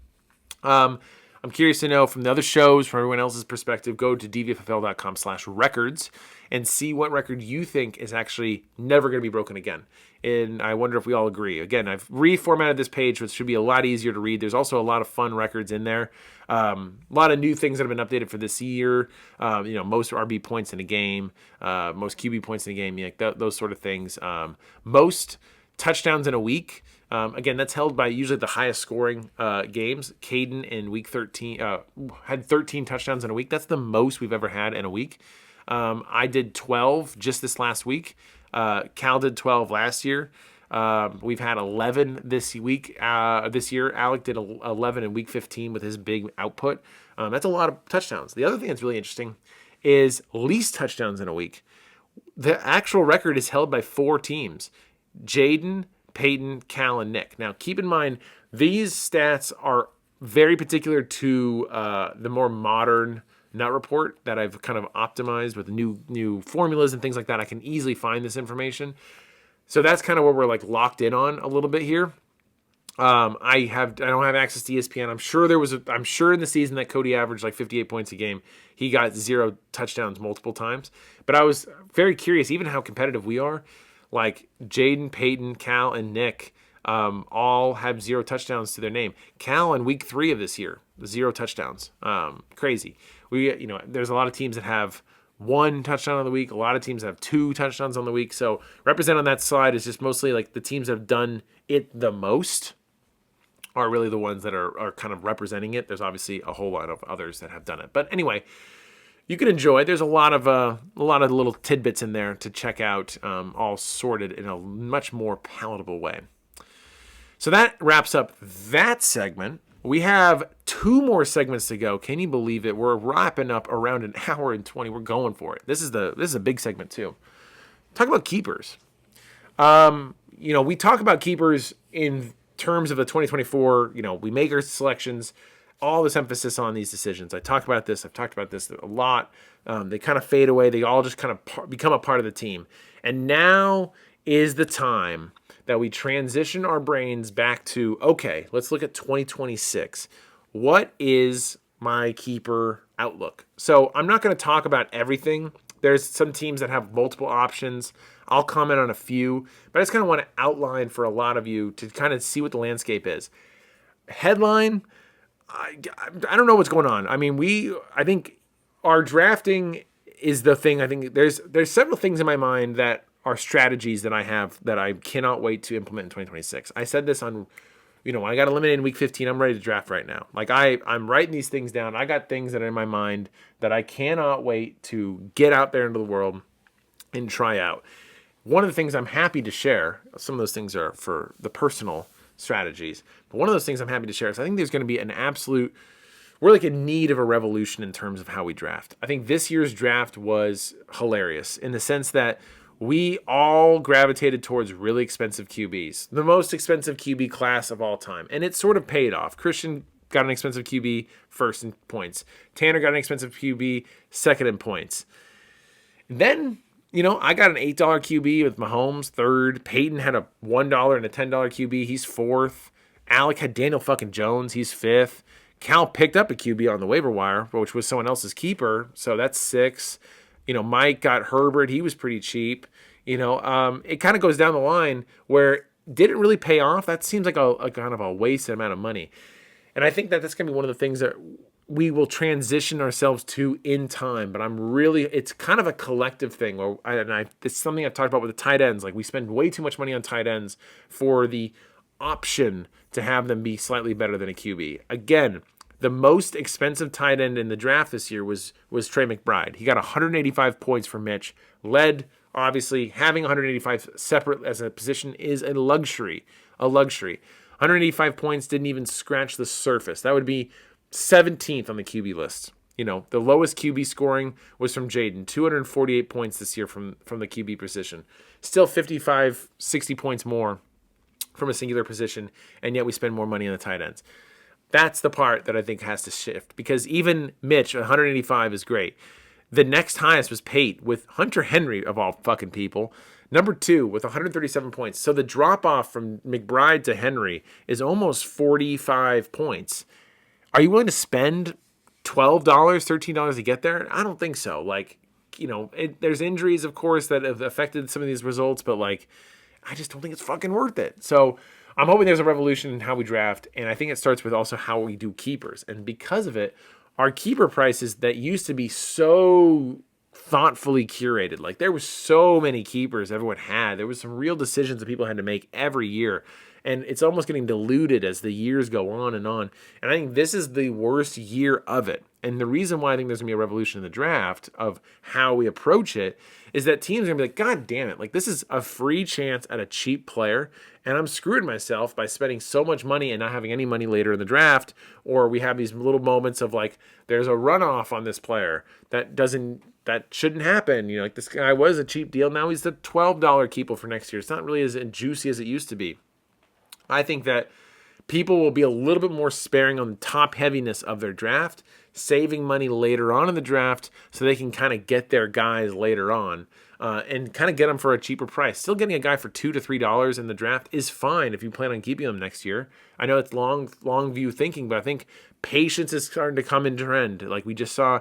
I'm curious to know from the other shows, from everyone else's perspective. Go to dvffl.com/records and see what record you think is actually never going to be broken again. And I wonder if we all agree. Again, I've reformatted this page, which should be a lot easier to read. There's also a lot of fun records in there. A lot of new things that have been updated for this year. Most RB points in a game, most QB points in a game, those sort of things. Most touchdowns in a week. Again, that's held by usually the highest scoring games. Caden in week 13 had 13 touchdowns in a week. That's the most we've ever had in a week. I did 12 just this last week. Cal did 12 last year. We've had 11 this week. This year, Alec did 11 in week 15 with his big output. That's a lot of touchdowns. The other thing that's really interesting is least touchdowns in a week. The actual record is held by 4 teams: Jaden, Peyton, Cal, and Nick. Now, keep in mind, these stats are very particular to the more modern Nut Report that I've kind of optimized with new formulas and things like that. I can easily find this information. So that's kind of where we're like locked in on a little bit here. I don't have access to ESPN. I'm sure in the season that Cody averaged like 58 points a game, he got 0 touchdowns multiple times. But I was very curious, even how competitive we are. Like Jaden, Peyton, Cal, and Nick all have 0 touchdowns to their name. Cal in week 3 of this year, 0 touchdowns. Crazy. There's a lot of teams that have 1 touchdown on the week. A lot of teams have 2 touchdowns on the week. So represent on that slide is just mostly like the teams that have done it the most are really the ones that are kind of representing it. There's obviously a whole lot of others that have done it. But anyway, you can enjoy. There's a lot of little tidbits in there to check out, all sorted in a much more palatable way. So that wraps up that segment. We have 2 more segments to go. Can you believe it? We're wrapping up around an hour and 20. We're going for it. This is a big segment too. Talk about keepers. We talk about keepers in terms of the 2024. We make our selections. All this emphasis on these decisions. I've talked about this a lot. They kind of fade away. They all just kind of become a part of the team. And now is the time that we transition our brains back to, okay, let's look at 2026. What is my keeper outlook? So I'm not going to talk about everything. There's some teams that have multiple options. I'll comment on a few, but I just kind of want to outline for a lot of you to kind of see what the landscape is. Headline, I don't know what's going on. I mean, I think our drafting is the thing. I think there's several things in my mind that are strategies that I have that I cannot wait to implement in 2026. I said this on, when I got eliminated in week 15, I'm ready to draft right now. Like I'm writing these things down. I got things that are in my mind that I cannot wait to get out there into the world and try out. One of the things I'm happy to share, some of those things are for the personal strategies, but one of those things I'm happy to share is I think there's going to be we're like in need of a revolution in terms of how we draft. I think this year's draft was hilarious in the sense that we all gravitated towards really expensive QBs, the most expensive QB class of all time. And it sort of paid off. Christian got an expensive QB first in points. Tanner got an expensive QB second in points. Then, I got an $8 QB with Mahomes third. Peyton had a $1 and a $10 QB. He's fourth. Alec had Daniel fucking Jones. He's 5th. Cal picked up a QB on the waiver wire, which was someone else's keeper. So that's 6. Mike got Herbert. He was pretty cheap. It kind of goes down the line where it didn't really pay off. That seems like a kind of a wasted amount of money. And I think that that's going to be one of the things that we will transition ourselves to in time. But it's kind of a collective thing. It's something I've talked about with the tight ends. Like, we spend way too much money on tight ends for the option to have them be slightly better than a QB. Again, the most expensive tight end in the draft this year was Trey McBride. He got 185 points for Mitch. Obviously, having 185 separate as a position is a luxury. 185 points didn't even scratch the surface. That would be 17th on the QB list. The lowest QB scoring was from Jaden, 248 points this year from the QB position. Still 55, 60 points more from a singular position, and yet we spend more money on the tight ends. That's the part that I think has to shift, because even Mitch, 185 is great. The next highest was Pate with Hunter Henry, of all fucking people, number 2 with 137 points. So the drop-off from McBride to Henry is almost 45 points. Are you willing to spend $12, $13 to get there? I don't think so. There's injuries, of course, that have affected some of these results, but I just don't think it's fucking worth it. So I'm hoping there's a revolution in how we draft, and I think it starts with also how we do keepers. And because of it, our keeper prices that used to be so thoughtfully curated, there was so many keepers everyone had. There was some real decisions that people had to make every year, and it's almost getting diluted as the years go on. And I think this is the worst year of it. And the reason why I think there's going to be a revolution in the draft of how we approach it is that teams are going to be like, God damn it, this is a free chance at a cheap player, and I'm screwing myself by spending so much money and not having any money later in the draft. Or we have these little moments of there's a runoff on this player that shouldn't happen. This guy was a cheap deal. Now he's the $12 keeper for next year. It's not really as juicy as it used to be. I think that people will be a little bit more sparing on the top heaviness of their draft, saving money later on in the draft so they can kind of get their guys later on and kind of get them for a cheaper price. Still getting a guy for $2 to $3 in the draft is fine if you plan on keeping them next year. I know it's long view thinking, but I think patience is starting to come into trend. We just saw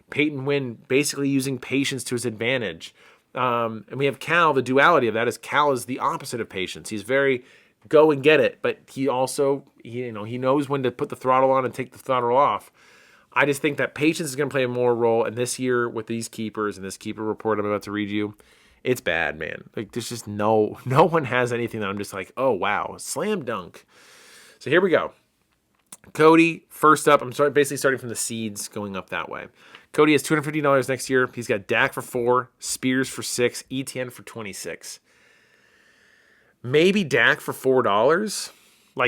Peyton win basically using patience to his advantage. And we have Cal. The duality of that is Cal is the opposite of patience. He's very go and get it, but he also, he knows when to put the throttle on and take the throttle off. I just think that patience is going to play a more role. And this year with these keepers and this keeper report I'm about to read you, it's bad, man. There's just no one has anything that I'm just like, oh, wow, slam dunk. So here we go. Cody, first up, basically starting from the seeds going up that way. Cody has $250 next year. He's got Dak for 4, Spears for 6, ETN for 26. Maybe Dak for $4.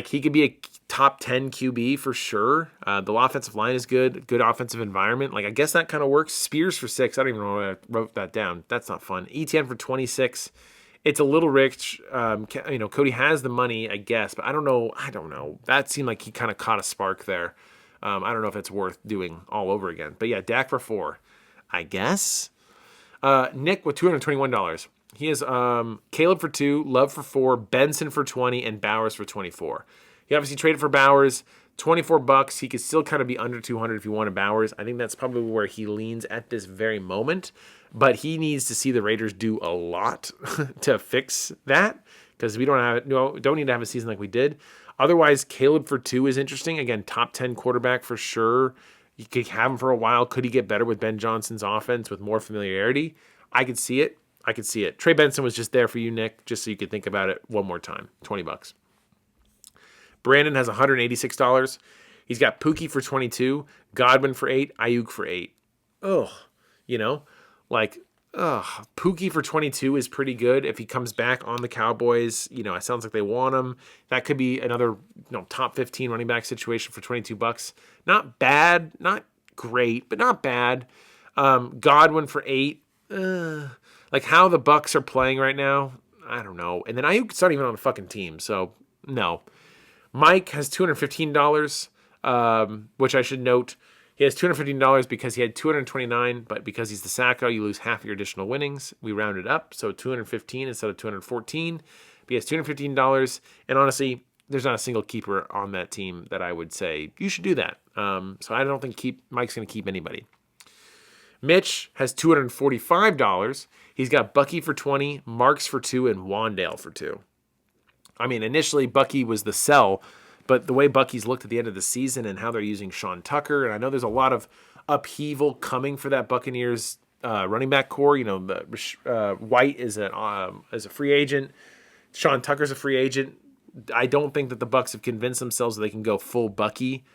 He could be a top 10 QB for sure. The offensive line is good offensive environment. I guess that kind of works. Spears for 6. I don't even know why I wrote that down. That's not fun. ETN for 26. It's a little rich. Cody has the money, I guess, but I don't know. That seemed like he kind of caught a spark there. I don't know if it's worth doing all over again. But yeah, Dak for 4, I guess. Nick with $221. He has Caleb for 2, Love for 4, Benson for 20, and Bowers for 24. He obviously traded for Bowers, $24. He could still kind of be under 200 if you wanted Bowers. I think that's probably where he leans at this very moment. But he needs to see the Raiders do a lot to fix that, because we don't need to have a season like we did. Otherwise, Caleb for 2 is interesting. Again, top 10 quarterback for sure. You could have him for a while. Could he get better with Ben Johnson's offense with more familiarity? I could see it. Trey Benson was just there for you, Nick, just so you could think about it one more time. $20. Brandon has $186. He's got Pookie for 22, Godwin for 8, Ayuk for 8. Pookie for 22 is pretty good. If he comes back on the Cowboys, it sounds like they want him. That could be another, top 15 running back situation for $22. Not bad, not great, but not bad. Godwin for 8. How the Bucks are playing right now, I don't know. And then Ayuk's not even on a fucking team, so no. Mike has $215, which I should note. He has $215 because he had $229, but because he's the Sacco, you lose half your additional winnings. We rounded up, so $215 instead of $214. But he has $215, and honestly, there's not a single keeper on that team that I would say you should do that. So I don't think Mike's going to keep anybody. Mitch has $245. He's got Bucky for 20, Marks for 2, and Wandale for 2. I mean, initially Bucky was the sell, but the way Bucky's looked at the end of the season and how they're using Sean Tucker, and I know there's a lot of upheaval coming for that Buccaneers running back core. You know, White is a free agent. Sean Tucker's a free agent. I don't think that the Bucs have convinced themselves that they can go full Bucky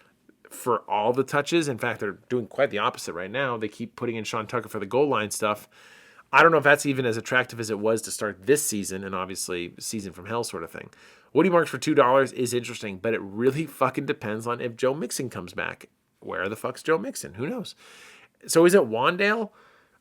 for all the touches. In fact, they're doing quite the opposite right now. They keep putting in Sean Tucker for the goal line stuff. I don't know if that's even as attractive as it was to start this season, and obviously season from hell sort of thing. Woody Marks for $2 is interesting, but it really fucking depends on if Joe Mixon comes back. Where the fuck's Joe Mixon? Who knows? So is it Wandale?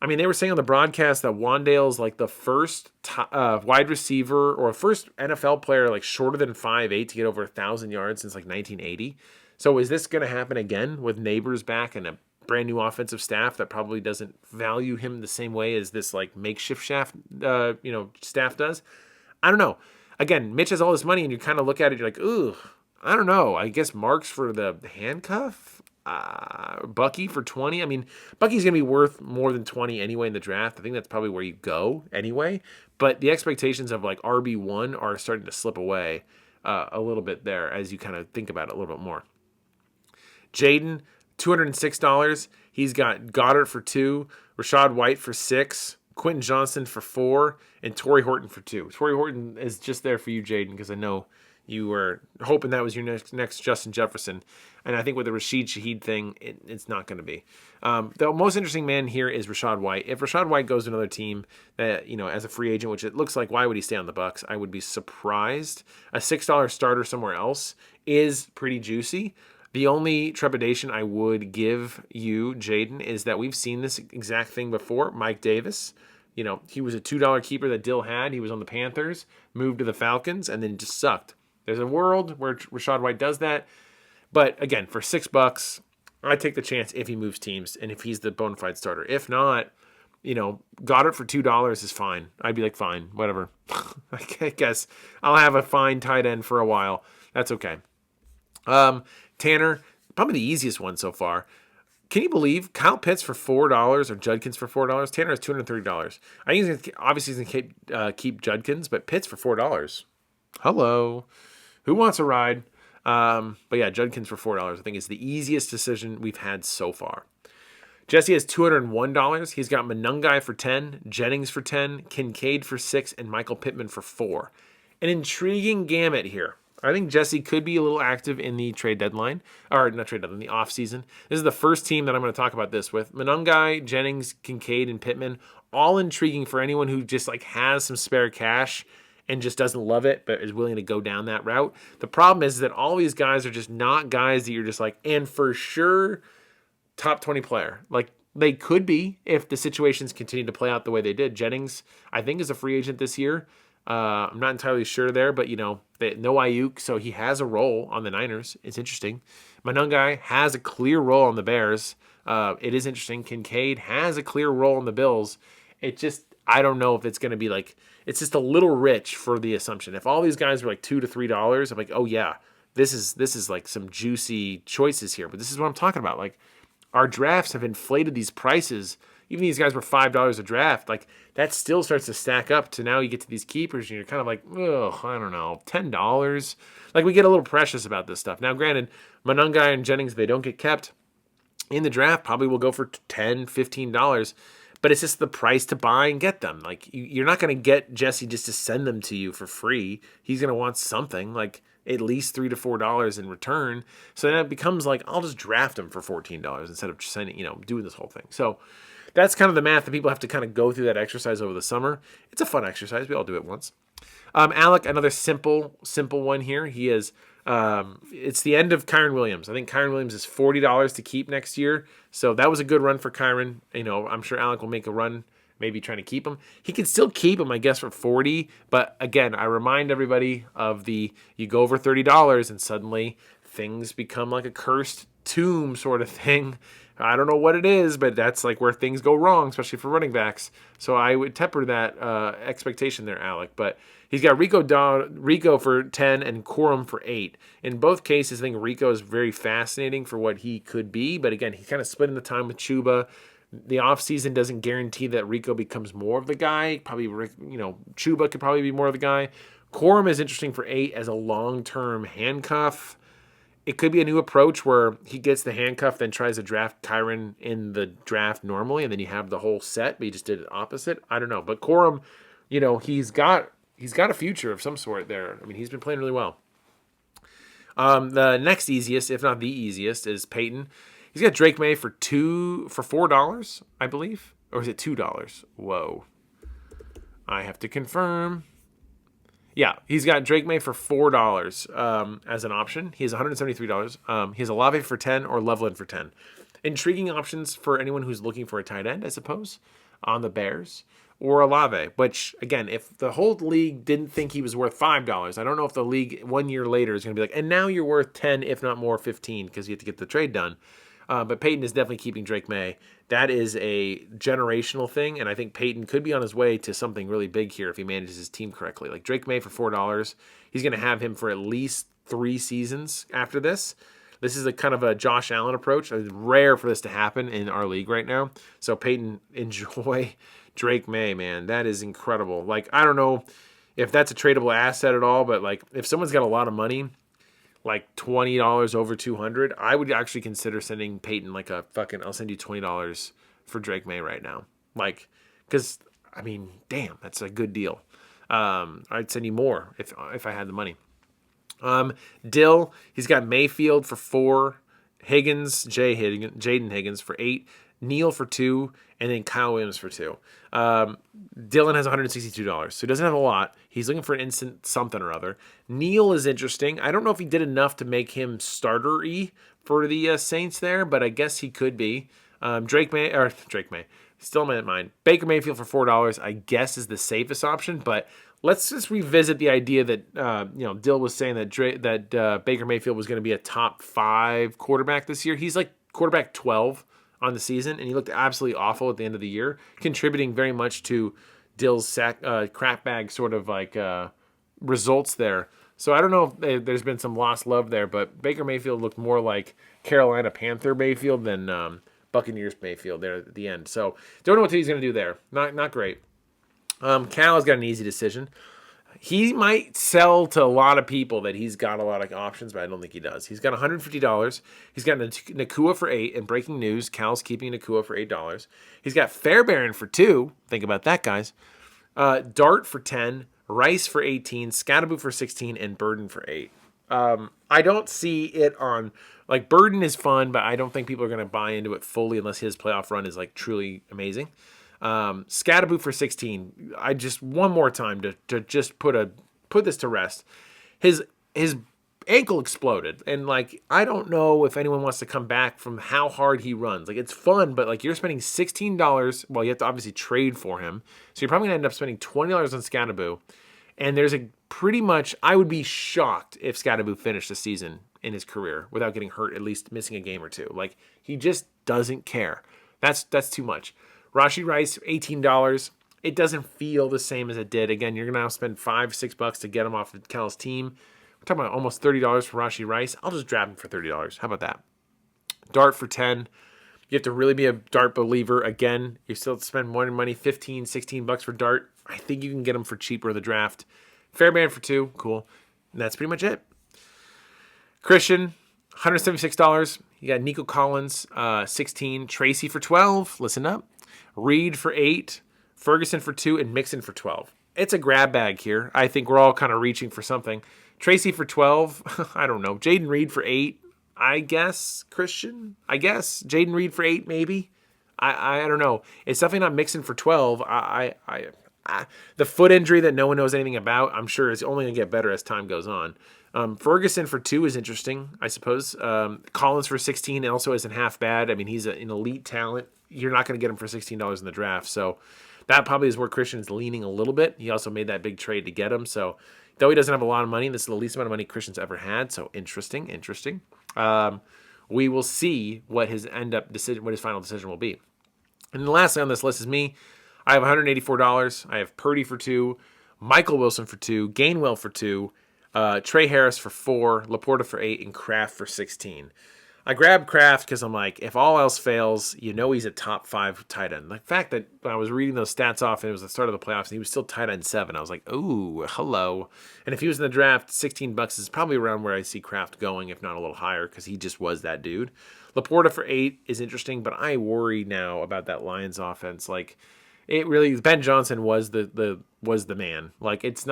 I mean, they were saying on the broadcast that Wandale's like the first wide receiver or first NFL player like shorter than 5'8" to get over 1,000 yards since like 1980. So is this going to happen again with Neighbors back and a brand new offensive staff that probably doesn't value him the same way as this like makeshift staff does? I don't know. Again, Mitch has all this money and you kind of look at it, you're like, ooh, I don't know. I guess Marks for the handcuff. Bucky for 20. I mean, Bucky's going to be worth more than 20 anyway in the draft. I think that's probably where you go anyway. But the expectations of like RB1 are starting to slip away a little bit there as you kind of think about it a little bit more. Jaden, $206. He's got Goddard for 2, Rachaad White for 6, Quentin Johnston for 4, and Torrey Horton for 2. Torrey Horton is just there for you, Jaden, because I know you were hoping that was your next Justin Jefferson. And I think with the Rashid Shaheed thing, it's not going to be. The most interesting man here is Rachaad White. If Rachaad White goes to another team that, as a free agent, which it looks like, why would he stay on the Bucs? I would be surprised. A $6 starter somewhere else is pretty juicy. The only trepidation I would give you, Jaden, is that we've seen this exact thing before. Mike Davis, he was a $2 keeper that Dill had. He was on the Panthers, moved to the Falcons, and then just sucked. There's a world where Rachaad White does that. But again, for $6, I take the chance if he moves teams and if he's the bona fide starter. If not, Goddard for $2 is fine. I'd be like, fine, whatever. I guess I'll have a fine tight end for a while. That's okay. Tanner, probably the easiest one so far. Can you believe Kyle Pitts for $4 or Judkins for $4? Tanner has $230. I think he's going to keep Judkins, but Pitts for $4. Hello. Who wants a ride? But yeah, Judkins for $4 I think is the easiest decision we've had so far. Jesse has $201. He's got Monangai for 10, Jennings for 10, Kincaid for 6, and Michael Pittman for 4. An intriguing gamut here. I think Jesse could be a little active in the trade deadline, or not trade deadline, the offseason. This is the first team that I'm going to talk about this with. Monangai, Jennings, Kincaid, and Pittman, all intriguing for anyone who just like has some spare cash and just doesn't love it, but is willing to go down that route. The problem is that all these guys are just not guys that you're just like, and for sure, top 20 player. Like, they could be if the situations continue to play out the way they did. Jennings, I think, is a free agent this year. I'm not entirely sure there, but, no Ayuk, so he has a role on the Niners. It's interesting. Monangai has a clear role on the Bears. It is interesting. Kincaid has a clear role on the Bills. I don't know if it's going to be like, it's just a little rich for the assumption. If all these guys were like $2 to $3, I'm like, oh yeah, this is like some juicy choices here. But this is what I'm talking about. Like, our drafts have inflated these prices. Even these guys were $5 a draft. Like, that still starts to stack up to now you get to these keepers and you're kind of like, oh, I don't know, $10. Like, we get a little precious about this stuff. Now, granted, Monangai and Jennings, they don't get kept in the draft, probably will go for $10, $15. But it's just the price to buy and get them. Like, you're not going to get Jesse just to send them to you for free. He's going to want something, like at least $3 to $4 in return. So then it becomes like, I'll just draft him for $14 instead of just sending, doing this whole thing. So that's kind of the math that people have to kind of go through that exercise over the summer. It's a fun exercise. We all do it once. Alec, another simple one here. He is, it's the end of Kyren Williams. I think Kyren Williams is $40 to keep next year. So that was a good run for Kyren. I'm sure Alec will make a run, maybe trying to keep him. He can still keep him, I guess, for 40. But again, I remind everybody of you go over $30 and suddenly things become like a cursed tomb sort of thing. I don't know what it is, but that's like where things go wrong, especially for running backs. So I would temper that expectation there, Alec. But he's got Rico for 10 and Corum for 8. In both cases, I think Rico is very fascinating for what he could be. But again, he's kind of splitting the time with Chuba. The offseason doesn't guarantee that Rico becomes more of the guy. Probably, Chuba could probably be more of the guy. Corum is interesting for 8 as a long-term handcuff. It could be a new approach where he gets the handcuff, then tries to draft Kyren in the draft normally, and then you have the whole set, but he just did it opposite. I don't know. But Corum, he's got a future of some sort there. I mean, he's been playing really well. The next easiest, if not the easiest, is Peyton. He's got Drake May for $4, I believe. Or is it $2? Whoa. I have to confirm. Yeah, he's got Drake May for $4 as an option. He has $173. He has Olave for 10 or Loveland for 10. Intriguing options for anyone who's looking for a tight end, I suppose, on the Bears. Or Olave, which, again, if the whole league didn't think he was worth $5, I don't know if the league 1 year later is going to be like, and now you're worth 10, if not more, 15, because you have to get the trade done. But Peyton is definitely keeping Drake May. That is a generational thing, and I think Peyton could be on his way to something really big here if he manages his team correctly. Like Drake May for $4, he's going to have him for at least 3 seasons after this. This is a kind of a Josh Allen approach. It's rare for this to happen in our league right now. So Peyton, enjoy Drake May, man. That is incredible. Like, I don't know if that's a tradable asset at all, but like if someone's got a lot of money, like $20 over 200, I would actually consider sending Peyton like I'll send you $20 for Drake May right now. Like, because, I mean, damn, that's a good deal. I'd send you more if I had the money. Dill, he's got Mayfield for 4, Jaden Higgins for 8, Neal for 2, and then Kyle Williams for 2. Dylan has $162, so he doesn't have a lot. He's looking for an instant something or other. Neal is interesting. I don't know if he did enough to make him starter-y for the Saints there, but I guess he could be. Drake May, still in mind. Baker Mayfield for $4, I guess, is the safest option, but let's just revisit the idea that Dill was saying that Baker Mayfield was going to be a top 5 quarterback this year. He's like quarterback 12 on the season, and he looked absolutely awful at the end of the year, contributing very much to Dill's crap bag sort of like results there. So I don't know if there's been some lost love there, but Baker Mayfield looked more like Carolina Panther Mayfield than Buccaneers Mayfield there at the end. So don't know what he's going to do there. Not great. Cal has got an easy decision. He might sell to a lot of people that he's got a lot of options, but I don't think he does. He's got $150. He's got Nacua for 8, and breaking news, Cal's keeping Nacua for $8. He's got Fairbairn for 2. Think about that, guys. Dart for 10, Rice for 18, Scatterboo for 16, and Burden for 8. I don't see it on, like, Burden is fun, but I don't think people are going to buy into it fully unless his playoff run is, like, truly amazing. Scatterboo for 16. I just one more time to just put this to rest. His ankle exploded, and like I don't know if anyone wants to come back from how hard he runs. Like it's fun, but like you're spending $16. Well, you have to obviously trade for him, so you're probably gonna end up spending $20 on Scatterboo. And there's a pretty much I would be shocked if Scatterboo finished the season in his career without getting hurt, at least missing a game or two. Like he just doesn't care. That's too much. Rashee Rice, $18. It doesn't feel the same as it did. Again, you're going to have to spend $5-6 to get him off the Cal's team. We're talking about almost $30 for Rashee Rice. I'll just grab him for $30. How about that? Dart for 10. You have to really be a Dart believer. Again, you still have to spend more money, $15-16 for Dart. I think you can get him for cheaper in the draft. Fairbairn for 2. Cool. And that's pretty much it. Christian, $176. You got Nico Collins, 16. Tracy for 12. Listen up. Reed for 8, Ferguson for 2, and Mixon for 12. It's a grab bag here. I think we're all kind of reaching for something. Tracy for 12, I don't know. Jaden Reed for 8, I guess. Christian, I guess. Jaden Reed for 8, maybe. I don't know. It's definitely not Mixon for 12. The foot injury that no one knows anything about, I'm sure is only going to get better as time goes on. Ferguson for 2 is interesting, I suppose. Collins for 16 also isn't half bad. I mean, he's an elite talent. You're not going to get him for $16 in the draft. So that probably is where Christian's leaning a little bit. He also made that big trade to get him. So though he doesn't have a lot of money, this is the least amount of money Christian's ever had. So interesting. we will see what his what his final decision will be. And the last thing on this list is me. I have $184. I have Purdy for 2, Michael Wilson for 2, Gainwell for 2, Trey Harris for 4, Laporta for 8, and Kraft for 16. I grabbed Kraft because I'm like, if all else fails, he's a top 5 tight end. The fact that when I was reading those stats off and it was the start of the playoffs and he was still tight end 7, I was like, ooh, hello. And if he was in the draft, $16 is probably around where I see Kraft going, if not a little higher, because he just was that dude. Laporta for 8 is interesting, but I worry now about that Lions offense. Like, it really, Ben Johnson was the man. Like, it's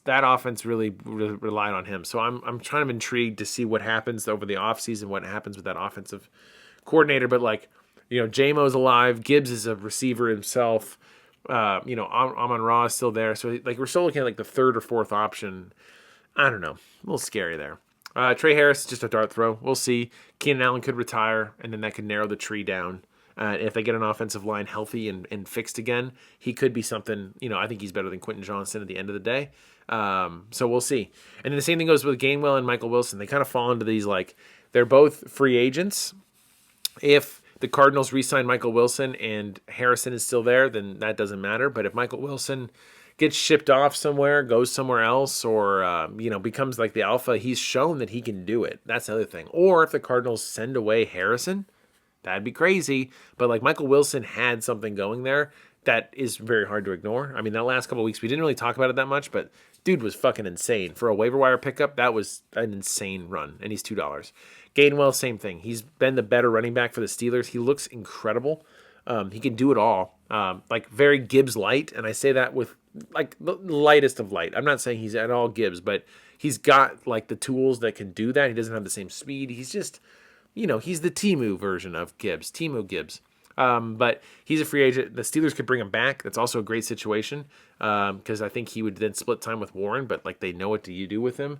that offense really relied on him. So I'm kind of intrigued to see what happens over the offseason, what happens with that offensive coordinator. But J-Mo's alive. Gibbs is a receiver himself. Amon-Ra is still there. So we're still looking at the third or fourth option. I don't know. A little scary there. Trey Harris is just a dart throw. We'll see. Keenan Allen could retire, and then that could narrow the tree down. If they get an offensive line healthy and fixed again, he could be something, I think he's better than Quentin Johnston at the end of the day. So we'll see. And then the same thing goes with Gainwell and Michael Wilson. They kind of fall into these, they're both free agents. If the Cardinals re-sign Michael Wilson and Harrison is still there, then that doesn't matter. But if Michael Wilson gets shipped off somewhere, goes somewhere else, or, becomes like the alpha, he's shown that he can do it. That's the other thing. Or if the Cardinals send away Harrison, that'd be crazy. But Michael Wilson had something going there that is very hard to ignore. I mean, that last couple of weeks, we didn't really talk about it that much, but dude was fucking insane. For a waiver wire pickup, that was an insane run, and he's $2. Gainwell, same thing. He's been the better running back for the Steelers. He looks incredible. He can do it all. Very Gibbs light, and I say that with the lightest of light. I'm not saying he's at all Gibbs, but he's got the tools that can do that. He doesn't have the same speed. He's just... he's the Temu version of Gibbs, Temu Gibbs. But he's a free agent. The Steelers could bring him back. That's also a great situation because I think he would then split time with Warren, but they know what do you do with him.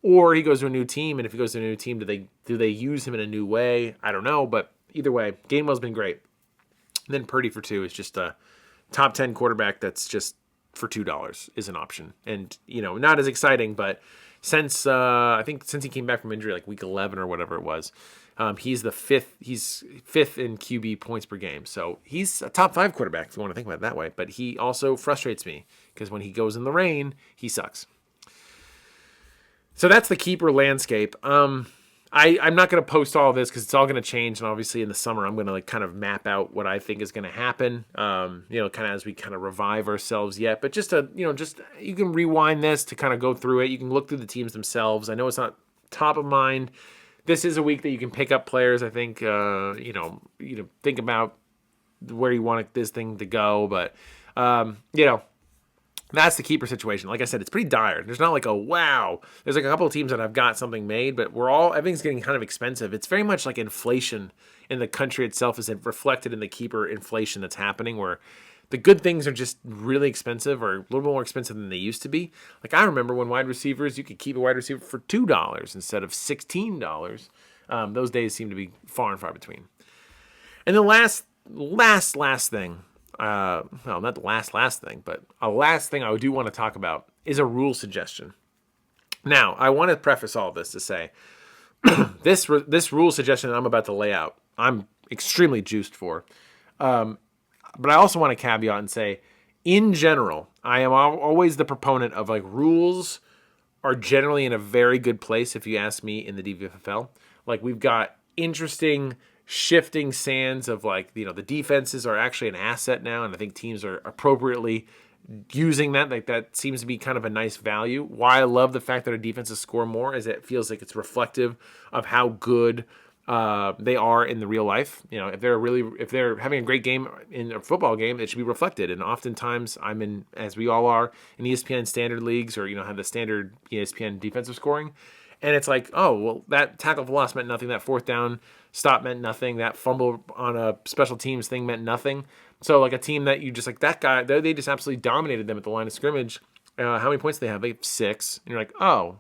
Or he goes to a new team, and if he goes to a new team, do they use him in a new way? I don't know, but either way, Gainwell's been great. And then Purdy for 2 is just a top 10 quarterback that's just for $2 is an option. And, not as exciting, but since he came back from injury, week 11 or whatever it was, he's fifth in QB points per game. So he's a top 5 quarterback if you want to think about it that way. But he also frustrates me because when he goes in the rain, he sucks. So that's the keeper landscape. I'm not going to post all of this because it's all going to change. And obviously in the summer, I'm going to kind of map out what I think is going to happen, kind of as we kind of revive ourselves yet. But just you can rewind this to kind of go through it. You can look through the teams themselves. I know it's not top of mind. This is a week that you can pick up players. I think, think about where you want this thing to go. But, that's the keeper situation. Like I said, it's pretty dire. There's not wow. There's a couple of teams that have got something made, but everything's getting kind of expensive. It's very much like inflation in the country itself is reflected in the keeper inflation that's happening where the good things are just really expensive or a little more expensive than they used to be. I remember when wide receivers, you could keep a wide receiver for $2 instead of $16. Those days seem to be far and far between. And the last thing, not the last thing, but a last thing I do want to talk about is a rule suggestion. Now, I want to preface all of this to say, this rule suggestion I'm about to lay out, I'm extremely juiced for. But I also want to caveat and say, in general, I am always the proponent of rules are generally in a very good place, if you ask me, in the DVFL. We've got interesting shifting sands of the defenses are actually an asset now, and I think teams are appropriately using that. That seems to be kind of a nice value. Why I love the fact that our defenses score more is it feels like it's reflective of how good they are in the real life. If they're having a great game in a football game, it should be reflected. And oftentimes I'm in, as we all are, in ESPN standard leagues or, have the standard ESPN defensive scoring. And it's that tackle for loss meant nothing. That fourth down stop meant nothing. That fumble on a special teams thing meant nothing. So a team that you just that guy, they just absolutely dominated them at the line of scrimmage. How many points do they have? They have 6. And you're oh,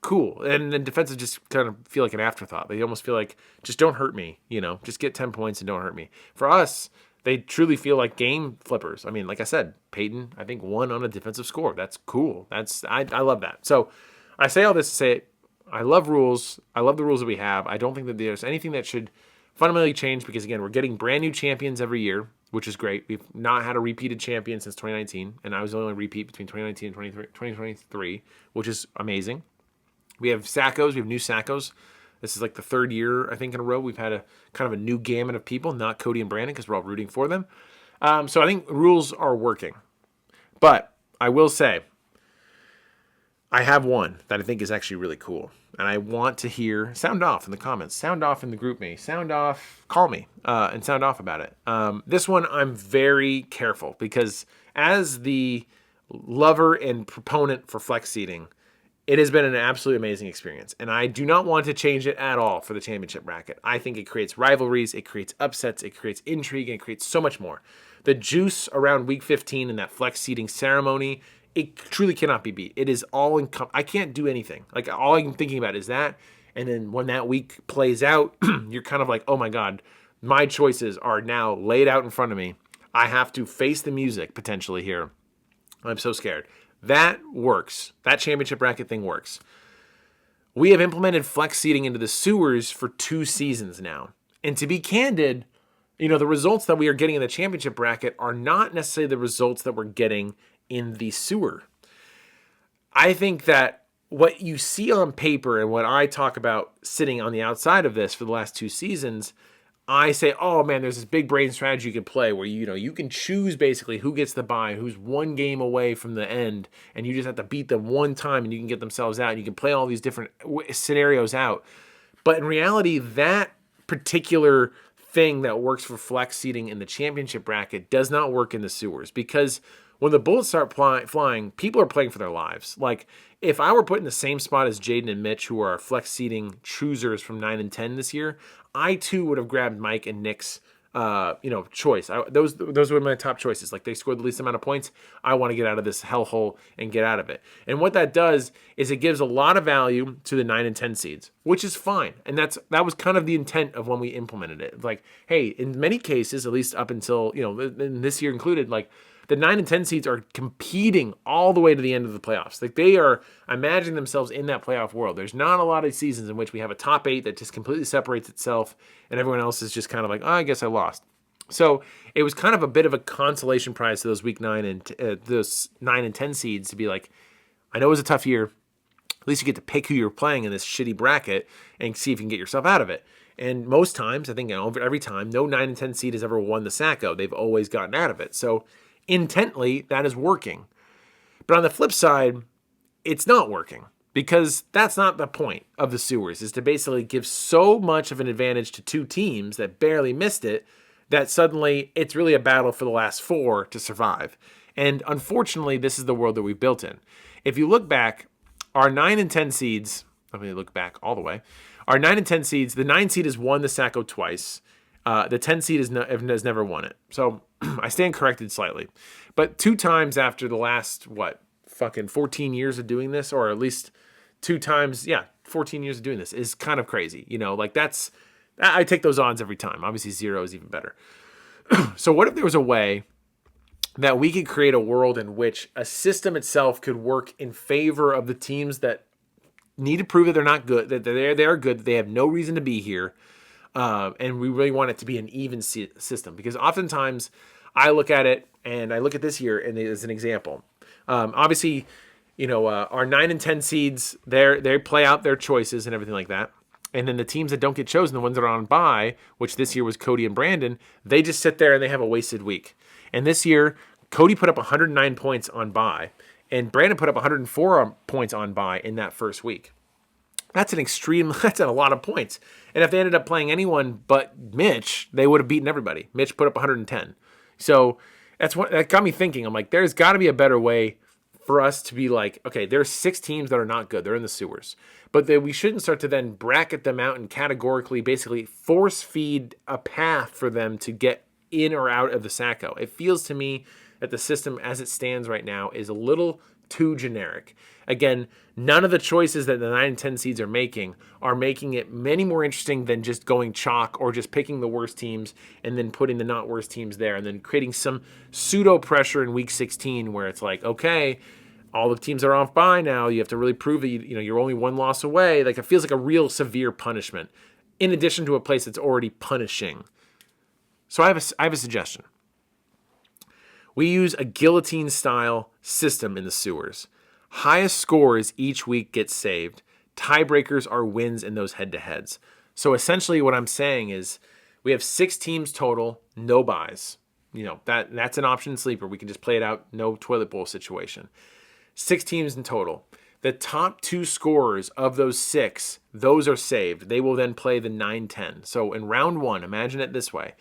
cool. And then defenses just kind of feel like an afterthought. They almost feel like, just don't hurt me, just get 10 points and don't hurt me. For us, they truly feel like game flippers. I mean, like I said, Peyton, I think, won on a defensive score. That's cool. I love that. So I say all this to say, I love rules. I love the rules that we have. I don't think that there's anything that should fundamentally change because, again, we're getting brand new champions every year, which is great. We've not had a repeated champion since 2019, and I was the only repeat between 2019 and 2023, which is amazing. We have Sackos. We have new Sackos. This is like the third year, I think, in a row we've had a kind of a new gamut of people, not Cody and Brandon, because we're all rooting for them. So I think rules are working. But I will say, I have one that I think is actually really cool. And I want to hear, sound off in the comments, sound off in the group me, sound off, call me, and sound off about it. This one I'm very careful because as the lover and proponent for flex seating, it has been an absolutely amazing experience. And I do not want to change it at all for the championship bracket. I think it creates rivalries, it creates upsets, it creates intrigue, and it creates so much more. The juice around week 15 and that flex seating ceremony, it truly cannot be beat. It is all I can't do anything. Like, all I'm thinking about is that. And then when that week plays out, you're kind of like, oh my God, my choices are now laid out in front of me. I have to face the music potentially here. I'm so scared. That works. That championship bracket thing works. We have implemented flex seating into the sewers for 2 seasons now. And to be candid, the results that we are getting in the championship bracket are not necessarily the results that we're getting in the sewer. I think that what you see on paper and what I talk about sitting on the outside of this for the last 2 seasons, I say, oh man, there's this big brain strategy you can play where you can choose basically who gets the bye, who's 1 game away from the end, and you just have to beat them one time and you can get themselves out. And you can play all these different scenarios out. But in reality, that particular thing that works for flex seating in the championship bracket does not work in the sewers, because when the bullets start flying, people are playing for their lives. Like, if I were put in the same spot as Jaden and Mitch, who are our flex seating choosers from 9 and 10 this year, I too would have grabbed Mike and Nick's choice. Those were my top choices. Like, they scored the least amount of points. I want to get out of this hellhole and get out of it. And what that does is it gives a lot of value to the 9 and 10 seeds, which is fine. And that was kind of the intent of when we implemented it. Like, hey, in many cases, at least up until, this year included, like, the 9 and 10 seeds are competing all the way to the end of the playoffs. Like, they are imagining themselves in that playoff world. There's not a lot of seasons in which we have a top 8 that just completely separates itself and everyone else is just kind of like, oh, I guess I lost. So it was kind of a bit of a consolation prize to those week 9 and those 9 and 10 seeds to be like, I know it was a tough year. At least you get to pick who you're playing in this shitty bracket and see if you can get yourself out of it. And most times, I think every time, no 9 and 10 seed has ever won the Sacco. They've always gotten out of it. So intently, that is working. But on the flip side, it's not working, because that's not the point of the sewers, is to basically give so much of an advantage to 2 teams that barely missed it that suddenly it's really a battle for the last 4 to survive. And unfortunately, this is the world that we've built in. If you look back, our 9 and 10 seeds, let me look back all the way. Our 9 and 10 seeds, the 9 seed has won the Sacco twice. The 10 seed has never won it. So I stand corrected slightly. But 2 times after the last, 14 years of doing this, or at least 2 times, 14 years of doing this is kind of crazy. I take those odds every time. Obviously 0 is even better. So what if there was a way that we could create a world in which a system itself could work in favor of the teams that need to prove that they're not good, that they are good, that they have no reason to be here. And we really want it to be an even system, because oftentimes I look at it, and I look at this year and as an example. Obviously, our 9 and 10 seeds, they play out their choices and everything like that. And then the teams that don't get chosen, the ones that are on bye, which this year was Cody and Brandon, they just sit there and they have a wasted week. And this year, Cody put up 109 points on bye, and Brandon put up 104 points on bye in that first week. That's a lot of points. And if they ended up playing anyone but Mitch, they would have beaten everybody. Mitch put up 110. So that got me thinking. I'm like, there's got to be a better way for us to be like, okay, there's 6 teams that are not good. They're in the sewers. But we shouldn't start to then bracket them out and categorically basically force feed a path for them to get in or out of the Sacco. It feels to me that the system as it stands right now is a little too generic. Again, none of the choices that the 9 and 10 seeds are making it many more interesting than just going chalk or just picking the worst teams and then putting the not worst teams there and then creating some pseudo pressure in week 16 where it's like, okay, all the teams are off bye now. You have to really prove that you're only one loss away. Like, it feels like a real severe punishment, in addition to a place that's already punishing. So I have a suggestion. We use a guillotine-style system in the sewers. Highest scores each week get saved. Tiebreakers are wins in those head-to-heads. So essentially what I'm saying is we have 6 teams total, no buys. That's an option sleeper. We can just play it out, no toilet bowl situation. 6 teams in total. The top 2 scorers of those 6, those are saved. They will then play the 9-10. So in round 1, imagine it this way.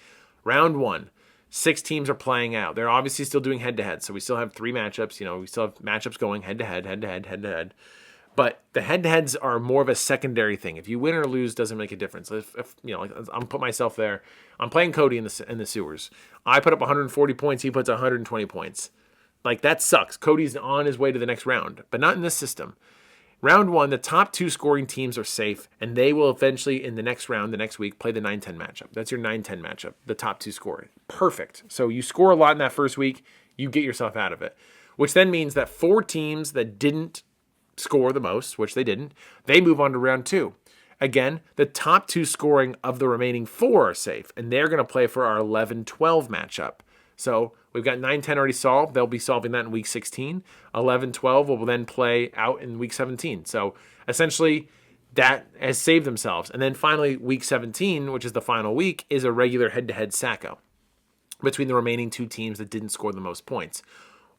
Round 1, 6 teams are playing out. They're obviously still doing head-to-head, so we still have 3 matchups. We still have matchups going head-to-head, head-to-head, head-to-head. But the head-to-heads are more of a secondary thing. If you win or lose, doesn't make a difference. If I'm put myself there. I'm playing Cody in the sewers. I put up 140 points. He puts 120 points. Like, that sucks. Cody's on his way to the next round, but not in this system. Round 1, the top 2 scoring teams are safe, and they will eventually, in the next round, the next week, play the 9-10 matchup. That's your 9-10 matchup, the top 2 scoring. Perfect. So you score a lot in that first week, you get yourself out of it, which then means that 4 teams that didn't score the most, which they didn't, they move on to round 2. Again, the top 2 scoring of the remaining 4 are safe, and they're going to play for our 11-12 matchup. So we've got 9-10 already solved. They'll be solving that in week 16. 11-12 will then play out in week 17. So essentially, that has saved themselves. And then finally, week 17, which is the final week, is a regular head-to-head Sacco between the remaining 2 teams that didn't score the most points.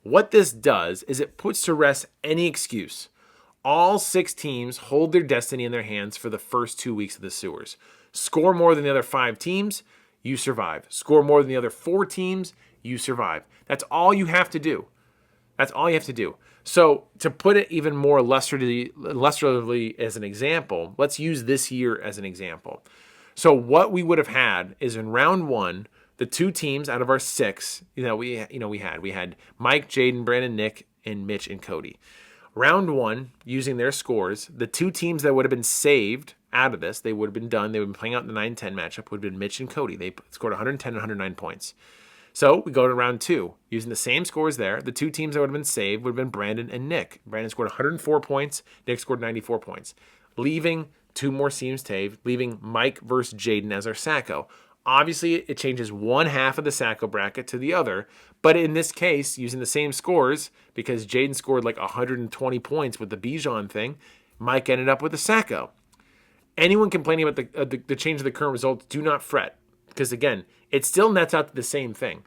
What this does is it puts to rest any excuse. All 6 teams hold their destiny in their hands for the first 2 weeks of the sewers. Score more than the other 5 teams, you survive. Score more than the other 4 teams, you survive. That's all you have to do. That's all you have to do. So to put it even more illustratively as an example, let's use this year as an example. So what we would have had is in round 1, the 2 teams out of our 6, we had Mike, Jaden, Brandon, Nick, and Mitch and Cody. Round 1, using their scores, the 2 teams that would have been saved out of this, they would have been done. They would have been playing out in the 9-10 matchup, would have been Mitch and Cody. They scored 110 and 109 points. So we go to round 2, using the same scores there. The 2 teams that would have been saved would have been Brandon and Nick. Brandon scored 104 points. Nick scored 94 points, leaving 2 more teams saved, leaving Mike versus Jaden as our Sacco. Obviously, it changes one half of the Sacco bracket to the other, but in this case, using the same scores, because Jaden scored like 120 points with the Bijan thing, Mike ended up with a Sacco. Anyone complaining about the change of the current results, do not fret, because again, it still nets out to the same thing.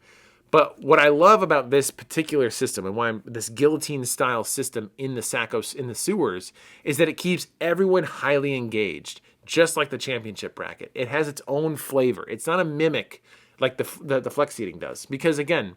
But what I love about this particular system and why this guillotine-style system in the Saccos, in the sewers, is that it keeps everyone highly engaged, just like the championship bracket. It has its own flavor. It's not a mimic like the flex seating does. Because again,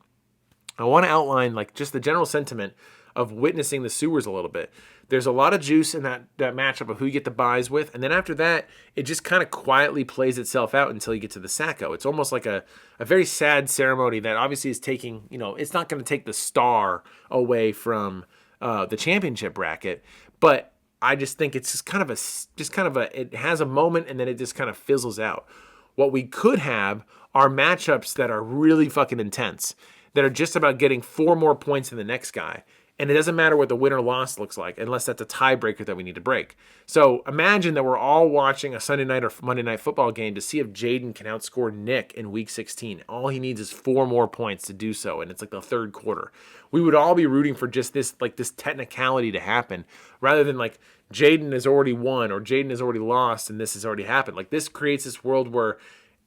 I want to outline like just the general sentiment of witnessing the sewers a little bit. There's a lot of juice in that matchup of who you get the buys with. And then after that, it just kind of quietly plays itself out until you get to the Sacco. It's almost like a very sad ceremony that obviously is taking, it's not going to take the star away from the championship bracket. But I just think it's just kind of a, it has a moment and then it just kind of fizzles out. What we could have are matchups that are really fucking intense, that are just about getting 4 more points than the next guy. And it doesn't matter what the win or loss looks like, unless that's a tiebreaker that we need to break. So imagine that we're all watching a Sunday night or Monday night football game to see if Jaden can outscore Nick in week 16. All he needs is 4 more points to do so, and it's like the third quarter. We would all be rooting for just this technicality to happen, rather than like Jaden has already won or Jaden has already lost and this has already happened. Like, this creates this world where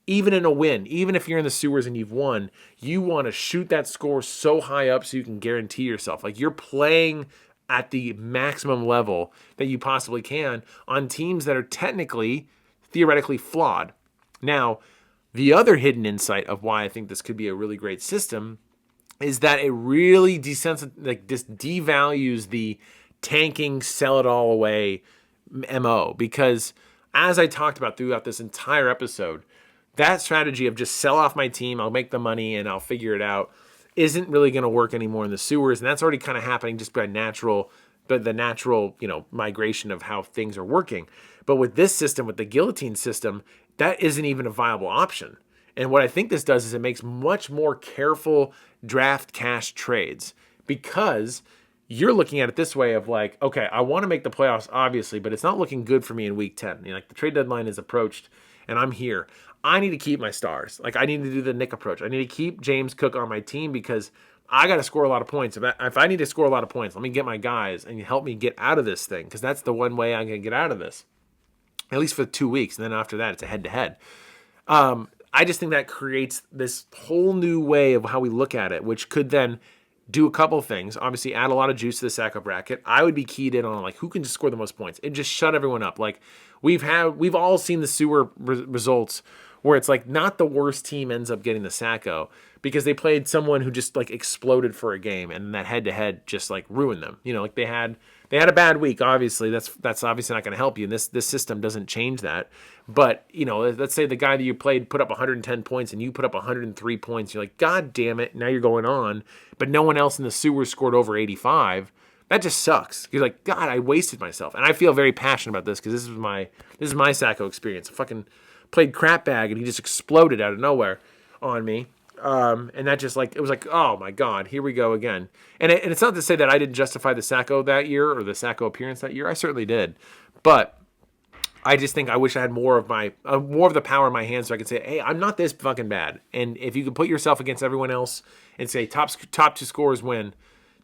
even in a win, even if you're in the sewers and you've won, you want to shoot that score so high up so you can guarantee yourself. Like, you're playing at the maximum level that you possibly can on teams that are theoretically flawed. Now, the other hidden insight of why I think this could be a really great system is that it really devalues the tanking, sell it all away MO. Because as I talked about throughout this entire episode, that strategy of just sell off my team, I'll make the money and I'll figure it out, isn't really going to work anymore in the sewers. And that's already kind of happening just by the natural, migration of how things are working. But with this system, with the guillotine system, that isn't even a viable option. And what I think this does is it makes much more careful draft cash trades, because you're looking at it this way of like, okay, I want to make the playoffs, obviously, but it's not looking good for me in week 10. Like the trade deadline is approached and I'm here. I need to keep my stars. Like I need to do the Nick approach. I need to keep James Cook on my team because I got to score a lot of points. If I need to score a lot of points, let me get my guys and help me get out of this thing because that's the one way I'm going to get out of this, at least for 2 weeks. And then after that, it's a head-to-head. I just think that creates this whole new way of how we look at it, which could then do a couple things. Obviously, add a lot of juice to the Sacco bracket. I would be keyed in on like who can just score the most points and just shut everyone up. Like we've all seen the sewer results where it's like not the worst team ends up getting the Sacco because they played someone who just like exploded for a game and that head to head just like ruined them. Like they had a bad week. Obviously, that's obviously not going to help you. And this system doesn't change that. But let's say the guy that you played put up 110 points and you put up 103 points. You're like, God damn it! Now you're going on, but no one else in the sewers scored over 85. That just sucks. You're like, God, I wasted myself, and I feel very passionate about this because this is my Sacco experience. I fucking played crap bag and he just exploded out of nowhere on me. And that just like, it was like, oh my God, here we go again. And it's not to say that I didn't justify the Sacco that year or the Sacco appearance that year. I certainly did. But I just think I wish I had more of the power in my hands so I could say, hey, I'm not this fucking bad. And if you can put yourself against everyone else and say top two scores win,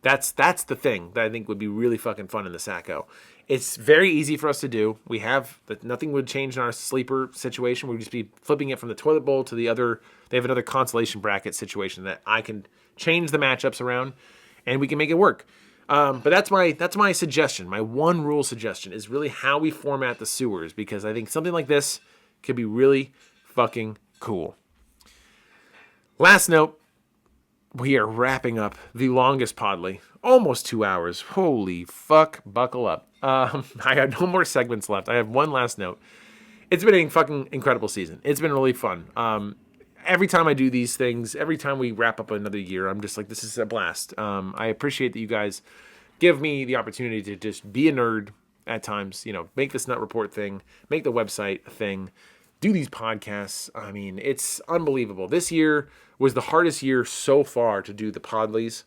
that's the thing that I think would be really fucking fun in the Sacco. It's very easy for us to do. We have nothing would change in our sleeper situation. We'd just be flipping it from the toilet bowl to the other. They have another consolation bracket situation that I can change the matchups around, and we can make it work. But that's my suggestion. My one rule suggestion is really how we format the sewers because I think something like this could be really fucking cool. Last note. We are wrapping up the longest Podly, almost 2 hours. Holy fuck, buckle up. I have no more segments left. I have one last note. It's been a fucking incredible season. It's been really fun. Every time I do these things, every time we wrap up another year, I'm just like, this is a blast. I appreciate that you guys give me the opportunity to just be a nerd at times, make this Nut Report thing, make the website a thing, do these podcasts. I mean, it's unbelievable. This year was the hardest year so far to do the Podlies.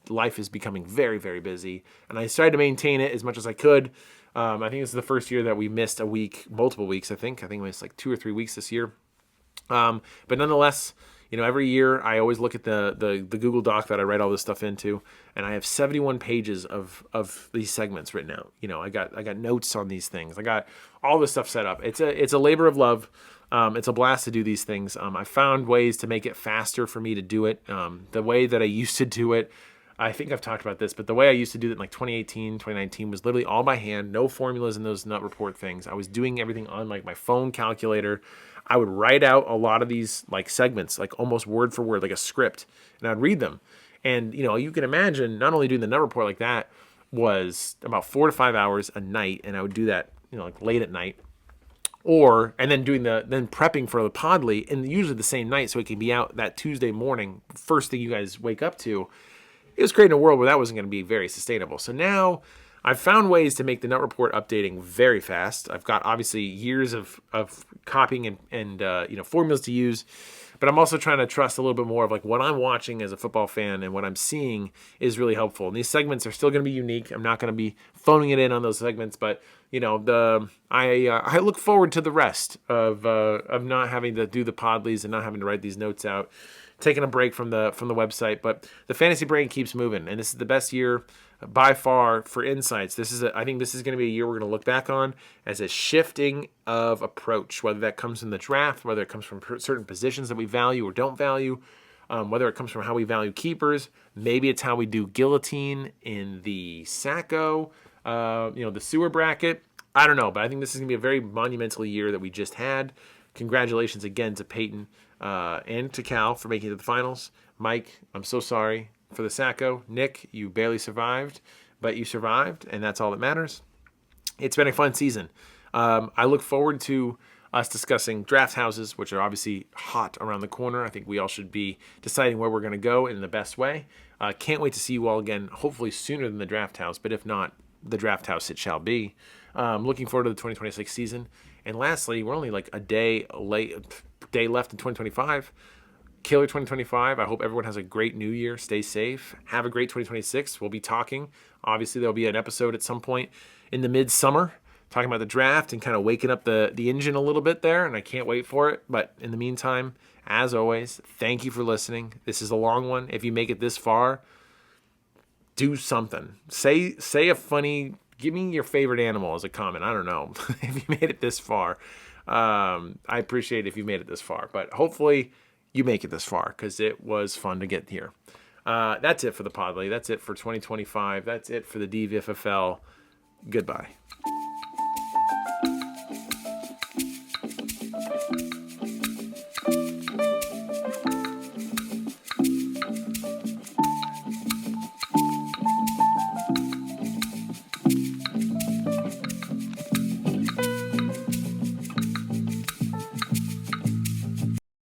Life is becoming very, very busy, and I tried to maintain it as much as I could. I think this is the first year that we missed a week, multiple weeks. I think we missed like 2 or 3 weeks this year. But nonetheless, every year I always look at the Google Doc that I write all this stuff into, and I have 71 pages of these segments written out. I got notes on these things. I got all this stuff set up. It's a labor of love. It's a blast to do these things. I found ways to make it faster for me to do it. The way that I used to do it, I think I've talked about this, but the way I used to do it in like 2018, 2019 was literally all by hand, no formulas in those Nut Report things. I was doing everything on like my phone calculator. I would write out a lot of these like segments, like almost word for word, like a script, and I'd read them. And, you can imagine not only doing the Nut Report like that was about 4 to 5 hours a night. And I would do that, like late at night. And then then prepping for the Podly, and usually the same night, so it can be out that Tuesday morning, first thing you guys wake up to. It was creating a world where that wasn't going to be very sustainable. So now I've found ways to make the Nut Report updating very fast. I've got obviously years of copying and formulas to use, but I'm also trying to trust a little bit more of like what I'm watching as a football fan and what I'm seeing is really helpful. And these segments are still going to be unique. I'm not going to be phoning it in on those segments, but I look forward to the rest of not having to do the Podlies and not having to write these notes out, taking a break from the website. But the fantasy brain keeps moving, and this is the best year by far for insights. I think this is going to be a year we're going to look back on as a shifting of approach, whether that comes from the draft, whether it comes from certain positions that we value or don't value, whether it comes from how we value keepers. Maybe it's how we do guillotine in the Sacco, the sewer bracket. I don't know, but I think this is going to be a very monumental year that we just had. Congratulations again to Peyton and to Cal for making it to the finals. Mike, I'm so sorry for the Sacco. Nick, you barely survived, but you survived, and that's all that matters. It's been a fun season. I look forward to us discussing draft houses, which are obviously hot around the corner. I think we all should be deciding where we're going to go in the best way. Can't wait to see you all again, hopefully sooner than the draft house, but if not, the draft house it shall be. Looking forward to the 2026 season. And lastly, we're only like a day left in 2025. killer 2025. I hope everyone has a great new year. Stay safe. Have a great 2026. We'll be talking. Obviously, there'll be an episode at some point in the midsummer talking about the draft and kind of waking up the engine a little bit there, and I can't wait for it. But in the meantime, as always, thank you for listening. This is a long one. If you make it this far, do something. Say a funny, give me your favorite animal as a comment. I don't know if you made it this far. I appreciate it if you made it this far, but hopefully you make it this far because it was fun to get here. That's it for the Podley. That's it for 2025. That's it for the DVFFL. Goodbye.